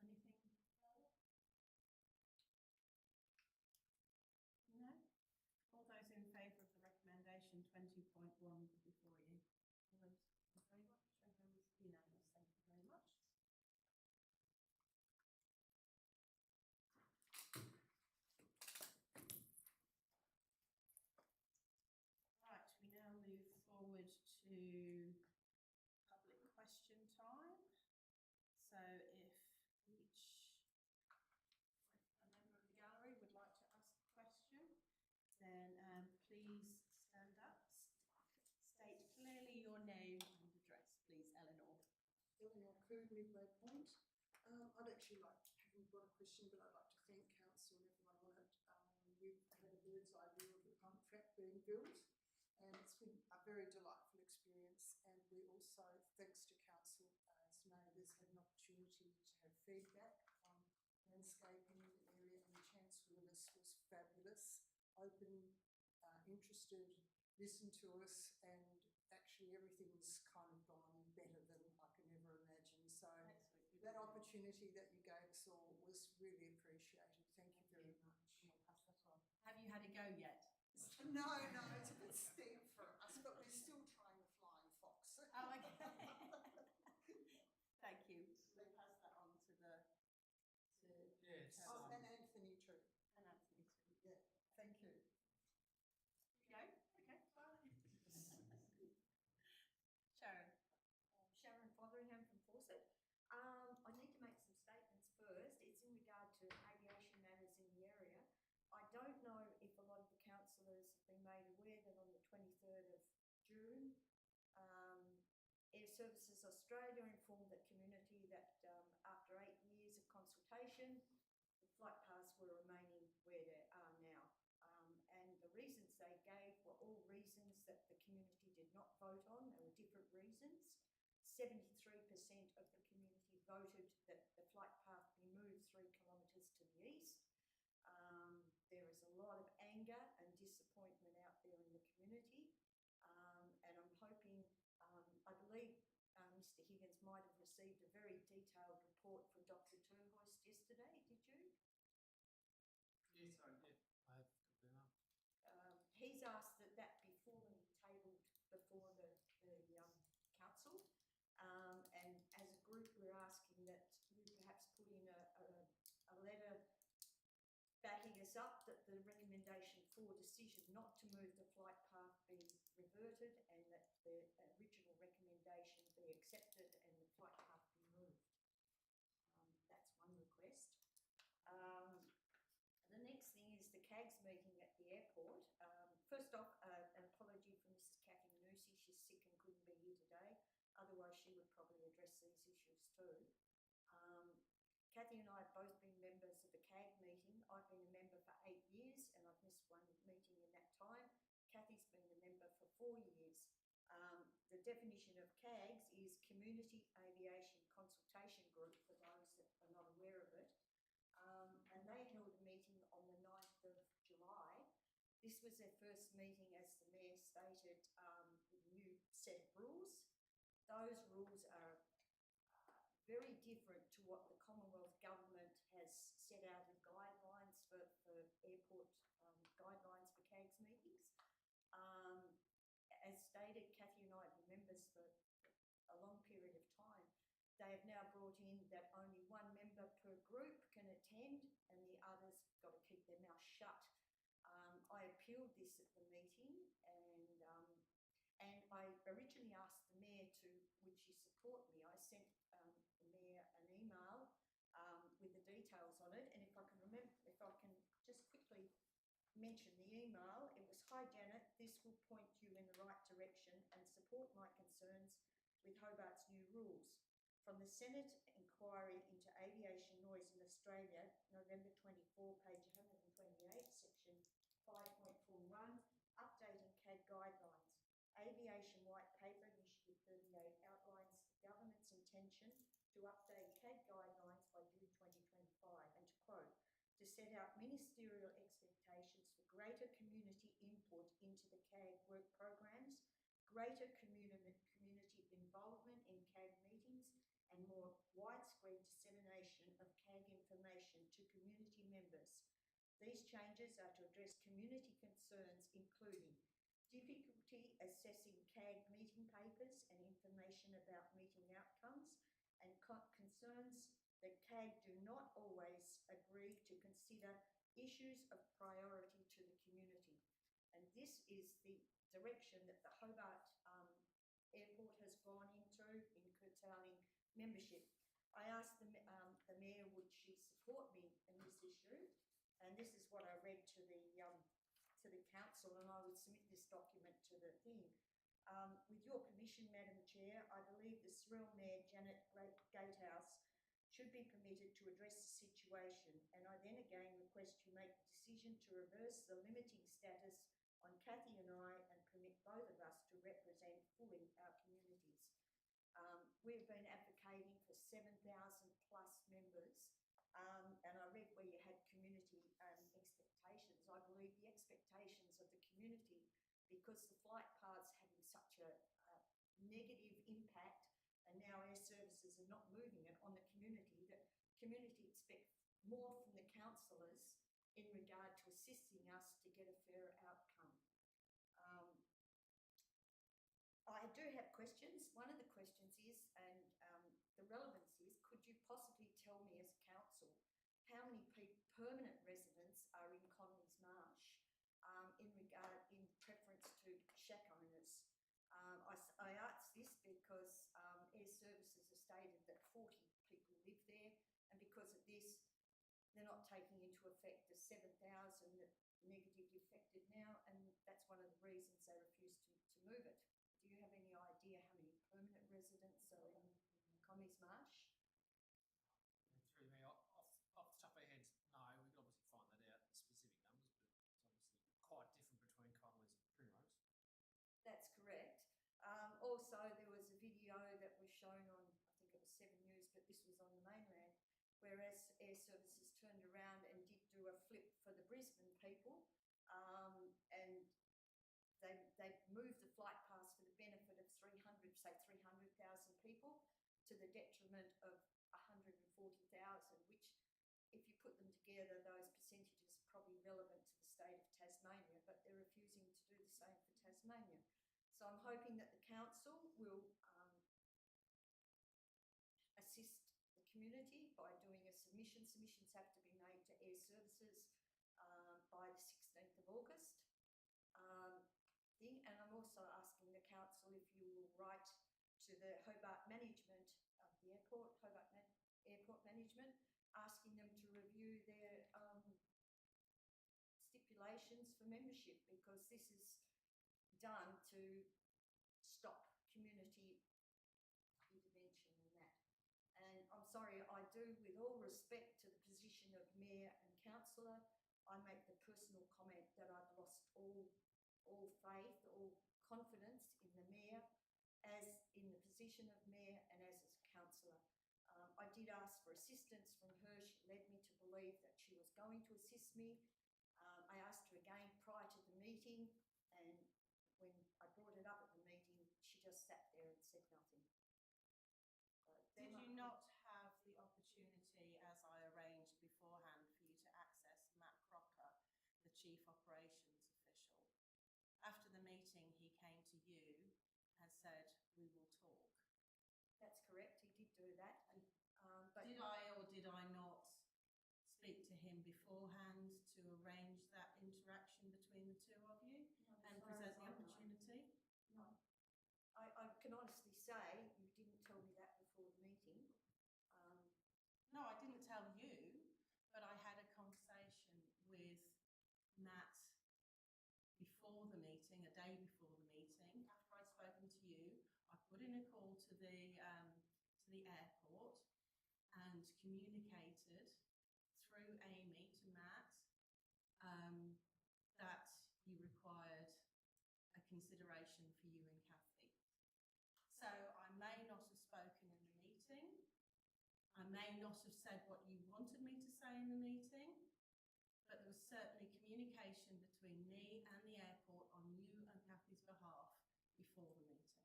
Anything further? No? All those in favour of the recommendation 20.1 before you? All those in favour? Show hands. Unanimous. Thank you very much. Right, we now move forward to public question time. So if a member of the gallery would like to ask a question, then please stand up, state clearly your name and address, please, Eleanor. Eleanor Cooley, Red Point. I'd actually haven't got a question, but I'd like to thank Council and everyone on it. We've had a bird's eye view of the pump track being built, and it's been a very delightful experience. And we also, thanks to Council, as neighbours, had an opportunity to have feedback on landscaping in the area, and Chancellor Willis was fabulous, open, interested, listened to us, and actually everything's kind of gone better than I can ever imagine. So that opportunity that you gave us all was really appreciated. Thank you very much. I'll pass that on. Have you had a go yet? No, it's a bit steep for us, but we're still trying the flying fox. Oh, okay. Thank you. We'll pass that on to Yes. Oh, and Anthony too. And Anthony too. Yeah, thank you. Here we go. Okay, fine. Sharon. Sharon Fotheringham from Fawcett. I need to make some statements first. It's in regard to aviation matters in the area. I don't know if a lot of the councillors have been made aware that on the 23rd of June, Air Services Australia informed the community that after 8 years of consultation, the flight paths were remaining where they are now. And the reasons they gave were all reasons that the community did not vote on. There were different reasons. 73% of the community voted that the flight path be moved 3 kilometres to the east. There is a lot of anger and disappointment out there in the community. And I'm hoping, I believe Mr. Higgins might have received a very detailed report from Dr. Turnhoist yesterday, did you? Yes, I did. I have got that up. He's asked that that be formally tabled before the council. And as a group, we're asking that you perhaps put in a letter backing us up that the recommendation for decision not to move the flight path be reverted and that the original recommendation be accepted and the flight path be moved. That's one request. The next thing is the CAGS meeting at the airport. First off, an apology from Mrs. Kathy Manusi. She's sick and couldn't be here today. Otherwise, she would probably address these issues too. Kathy and I have both been members of the CAG meeting. I've been a member for 8 years and I've missed one meeting in that time. Kathy's been a member for 4 years. The definition of CAGS is Community Aviation Consultation Group, for those that are not aware of it. And they held a meeting on the 9th of July. This was their first meeting, as the Mayor stated, with a new set of rules. Those rules are very different to what the Commonwealth Government has set out as guidelines for airport guidelines for CAGS meetings. As stated, Kathy and I have been members for a long period of time. They have now brought in that only 1 member per group can attend and the others got to keep their mouth shut. I appealed this at the meeting and I originally asked the Mayor would she support me. I sent the Mayor an email with the details on it, and if I can just quickly mention the email. It was, "Hi Janet, this will point you in the right direction and support my concerns with Hobart's new rules. From the Senate Inquiry into Aviation Noise in Australia, November 24, page 128, section 5.41, updating CAG guidelines. Aviation White Paper, Initiative 38, outlines the government's intention to update CAG guidelines by June 2025, and to quote, to set out ministerial expectations for greater community input into the CAG work programs, greater community involvement in CAG meetings, and more widespread dissemination of CAG information to community members. These changes are to address community concerns including difficulty assessing CAG meeting papers and information about meeting outcomes, and concerns that CAG do not always agree to consider issues of priority to the community. And this is the direction that the Hobart Airport has gone into in curtailing membership. I asked the Mayor would she support me in this issue, and this is what I read to the Council, and I would submit this document to the thing. With your permission, Madam Chair, I believe the Sorell Mayor, Janet Gatehouse, should be permitted to address the situation, and I then again request you make the decision to reverse the limiting status on Cathy and I and permit both of us to represent fully our communities. We've been advocating for 7,000 plus members, and I read where you had community expectations. I believe the expectations of the community, because the flight paths having such a negative impact, and now air services are not moving it on the community, that community expect more from the councillors in regard to assisting us to get a fair outcome. I do have questions. One of the questions is, and the relevance is, could you possibly tell me as council how many permanent residents are in Conley's Marsh in preference to shack owners? I asked this because Air Services have stated that 40 people live there, and because of this, they're not taking into effect the 7,000 that negatively affected now, and that's one of the reasons they refused to move it. Do you have any idea how many permanent residents are in Conley's Marsh? Through me, off the top of our heads, no, we could obviously find that out, the specific numbers, but it's obviously quite different between Conley's and Primrose. That's correct. Also, there was a video that was shown on, I think it was 7 News, but this was on the mainland, whereas Air Services turned around and did do a flip for the Brisbane people, and they moved the flight paths for the benefit of 300,000 people to the detriment of 140,000, which, if you put them together, those percentages are probably relevant to the state of Tasmania, but they're refusing to do the same for Tasmania. So I'm hoping that the council will assist the community by doing a submission. Submissions have to be made to Air Services by the 16th of August. And I'm also asking the council if you will write to the Hobart management of the airport, Airport Management, asking them to review their stipulations for membership, because this is done to stop community intervention in that. And I'm sorry, I do, with all respect to the position of Mayor and Councillor, I make the personal comment that I've lost all faith, all confidence in the Mayor, as in the position of Mayor and as a Councillor. I did ask for assistance from her. She led me to believe that she was going to assist me. I asked her again prior to the meeting, and when I brought it up at the meeting, she just sat there and said nothing. Did you not have the opportunity, as I arranged beforehand, for you to access Matt Crocker, the Chief Operations Official? After the meeting, he came to you and said, "We will talk." That's correct, he did do that. But did I or did I not speak to him beforehand to arrange that interaction between the two of you and present the opportunity? No. I can honestly say you didn't tell me that before the meeting. No, I didn't tell you, but I had a conversation with Matt put in a call to the airport and communicated through Amy to Matt that you required a consideration for you and Kathy. So I may not have spoken in the meeting. I may not have said what you wanted me to say in the meeting, but there was certainly communication between me and the airport on you and Kathy's behalf before the meeting.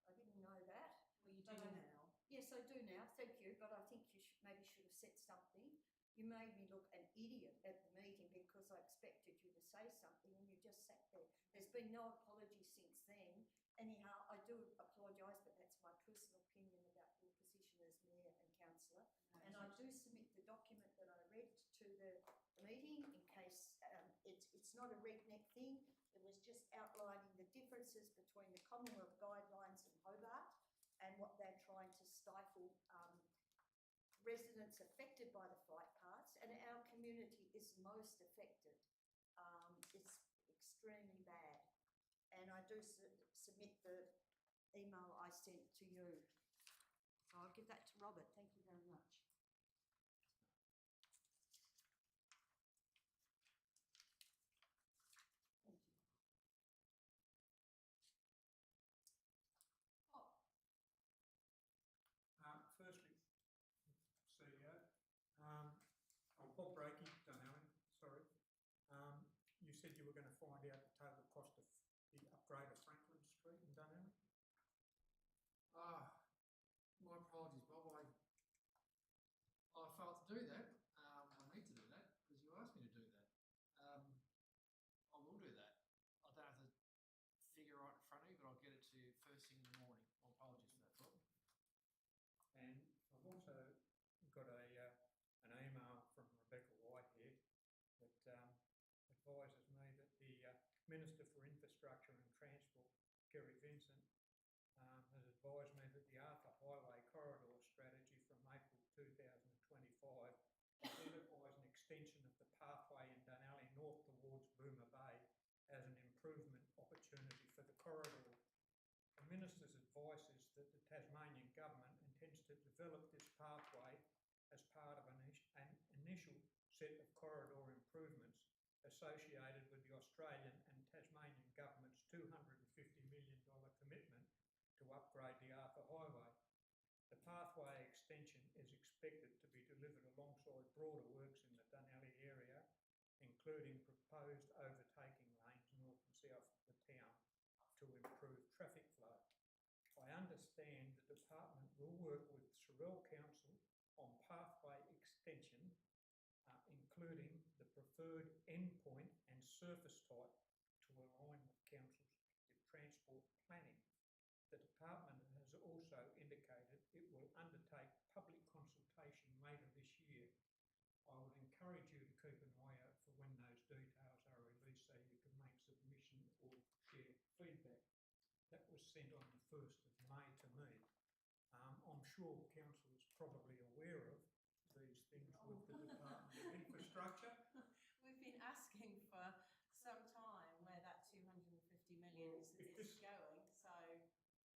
I didn't know that. Well, you do now. Yes, I do now, thank you, but I think you maybe should have said something. You made me look an idiot at the meeting because I expected you to say something and you just sat there. There's been no apology since then. Anyhow, I do apologise, but that's my personal opinion about your position as Mayor and Councillor. And I do submit the document that I read to the meeting in case it's not a redneck thing. It was just outlining the differences between the Commonwealth guidelines and Hobart and what they're trying to stifle residents affected by the flight paths, and our community is most affected. It's extremely bad. And I do submit the email I sent to you. So I'll give that to Robert. Thank you very much. Thank you. Firstly, CEO, I'm Bob Brakey, Dunelling, sorry. You said you were going to find out the total cost of the upgrade of Franklin Street in Dunelling? My apologies, Bob. I failed to do that. I need to do that because you asked me to do that. I will do that. I don't have the figure right in front of me, but I'll get it to you first thing in the morning. My apologies for that, Bob. And I've also got an email from Rebecca Whitehead that advises me that the Minister for Infrastructure and Transport, Kerry Vincent, has advised me that the Arthur Highway Corridor Strategy from April 2025 identifies an extension of the pathway in Dunalley north towards Boomer Bay as an improvement opportunity for the corridor. The Minister's advice is that the Tasmanian Government intends to develop this pathway as part of an initial set of corridor improvements associated with the Australian and Tasmanian Government's $250 million commitment to upgrade the Arthur Highway. The pathway extension is expected to be delivered alongside broader works in the Dunalley area, including proposed overtaking lanes north and south of the town to improve traffic flow. I understand the department will work with Sorell Council on pathway extension, including the preferred endpoint and surface type to align with Council's transport planning. The department has also indicated it will undertake public consultation later this year. I would encourage you to keep an eye out for when those details are released so you can make submission or share feedback. That was sent on the 1st of May to me. I'm sure Council is probably aware of these things with the Department of Infrastructure. We've been asking for some time where that 250 million is going, so...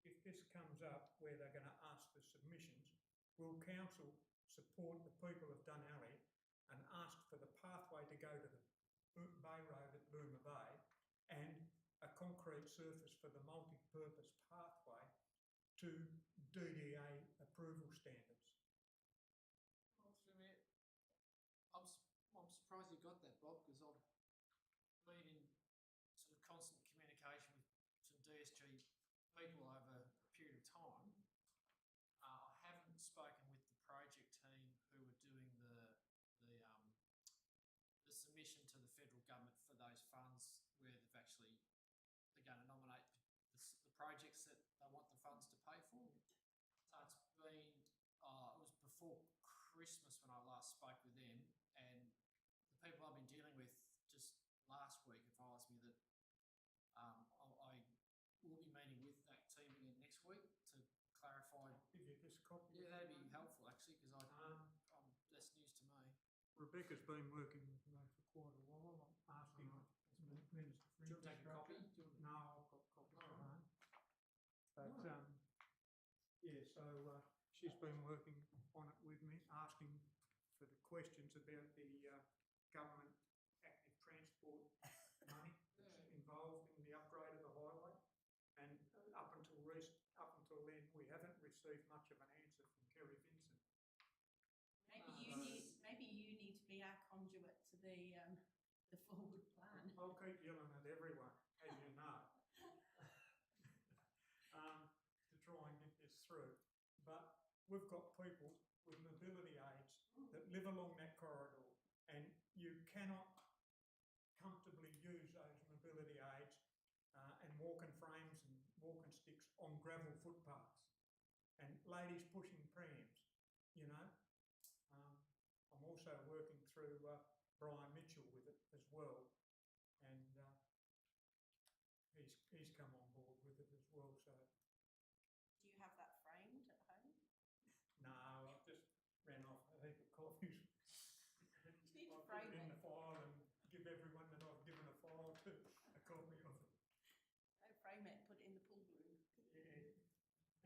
If this comes up where they're going to ask for submissions, will Council support the people of Dunalley and ask for the pathway to go to the Bay Road at Boomer Bay and a concrete surface for the multi-purpose pathway to DDA approval standards? Well, I'm surprised you got that, Bob, because I've been in sort of constant communication with some DSG people over a period of time. I haven't spoken with the project team who are doing the submission to the federal government for those funds, where they're going to nominate the projects that they want the funds to pay for. So it's been, it was before Christmas when I last spoke with them, and the people I've been dealing with just last week advised me that I will be meeting with that team again next week to clarify. Give you this copy? Yeah, that'd be helpful actually, because that's news to me. Rebecca's been working with me for quite a while. I'm asking the Minister for Do you want to take a copy? No, I've got copies at home. So Yeah, so she's been working on it with me, asking for the questions about the government active transport money that's involved in the upgrade of the highway. And up until then, we haven't received much of an answer from Kerry Vincent. Maybe you need to be our conduit to the forward plan. I'll keep yelling at everyone, as you know, to try and get this through. But we've got people with mobility aids that live along that corridor, and you cannot comfortably use those mobility aids and walking frames and walking sticks on gravel footpaths, and ladies pushing prams, you know. I'm also working through Brian Mitchell with it as well, and he's come on board with it as well. So, do you have that framed at home? No, I've just ran off a heap of copies. You need to I'll frame put it in it. the file and give everyone that I've given a file to a copy of it. No, frame it, put it in the pool room. Yeah,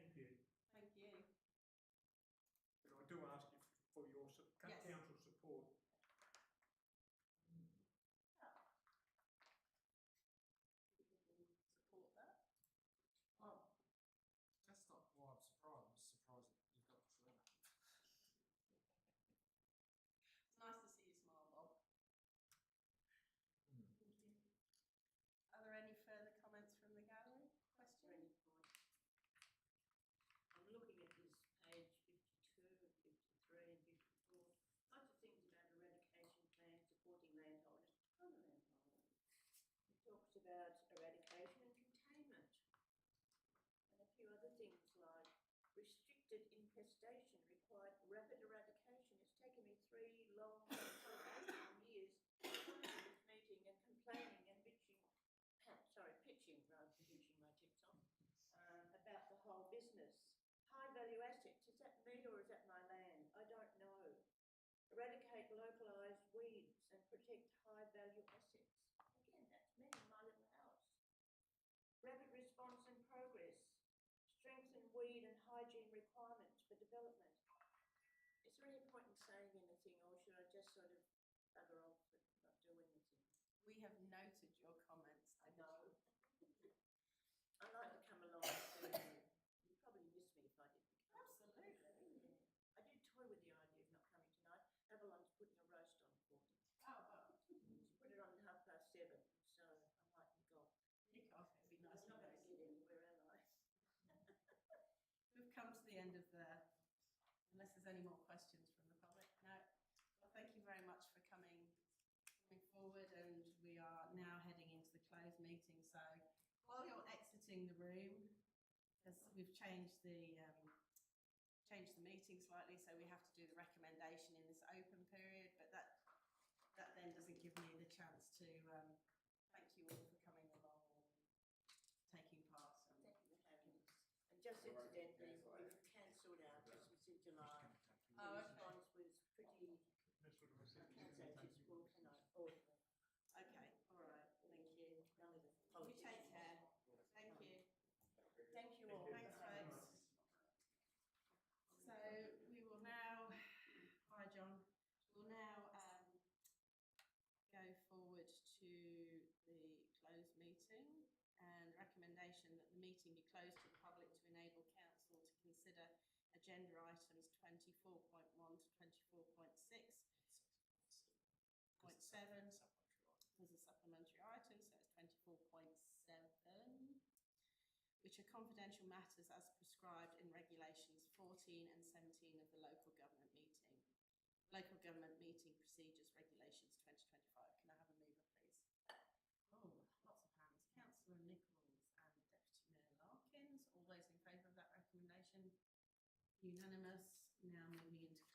thank you. Thank you. But I do ask you for your Yes. council support. Support that. Oh, that's not why I'm surprised. I'm just surprised that you've got the trailer. It's nice to see you smile, Bob. Thank you. Are there any further comments from the gallery? Questions? I'm looking at this page 52 and 53 and 54. Lots of things about eradication plan supporting landholders. I'm a landholder. It talks about eradication and containment. And a few other things like restricted infestation required rapid eradication. It's taken me 3 long years meeting and complaining and pitching rather than bitching my tits on about the whole business. High value assets, is that me or is that my land? I don't know. Eradicate localised weeds and protect high value assets. Again, that's me in my little house. Rapid response and progress. Strengthen weed and hygiene requirements for development. Is there any point in saying anything, or should I just sort of bugger off and not do anything? We have noted your comments. I know. I'd like to come along and you'd probably miss me if I didn't come. Absolutely. Yeah. I did toy with the idea of not coming tonight. Avalon's putting a roast on for me. Oh, well. She put it on at 7:30, so I mightn't go. You can't, it'd be nice. I'm not going to get anywhere, am I? We've come to the end of unless there's any more questions from the public. No. Well, thank you very much for coming forward, and we are now heading into the closed meeting. So while you're exiting the room, because we've changed the meeting slightly, so we have to do the recommendation in this open period, but that then doesn't give me the chance to thank you all for coming along and taking part. Thank you for having us. And just incidentally, we've cancelled our Christmas in July. The response was pretty. I can't say useful, can I? Okay, all right, thank you. None of the You politics. take care. Thank you. Thank you all. Thanks, folks. So we will now, hi John, we'll now go forward to the closed meeting, and recommendation that the meeting be closed to the public to enable council to consider agenda items 24.1 to 24.6. 0.7 as a supplementary item, so it's 24.7, which are confidential matters as prescribed in regulations 14 and 17 of the local government meeting procedures regulations 2025. Can I have a mover, please? Oh, lots of hands. Councillor Nichols and Deputy Mayor Larkins. All those in favour of that recommendation? Unanimous. Now moving into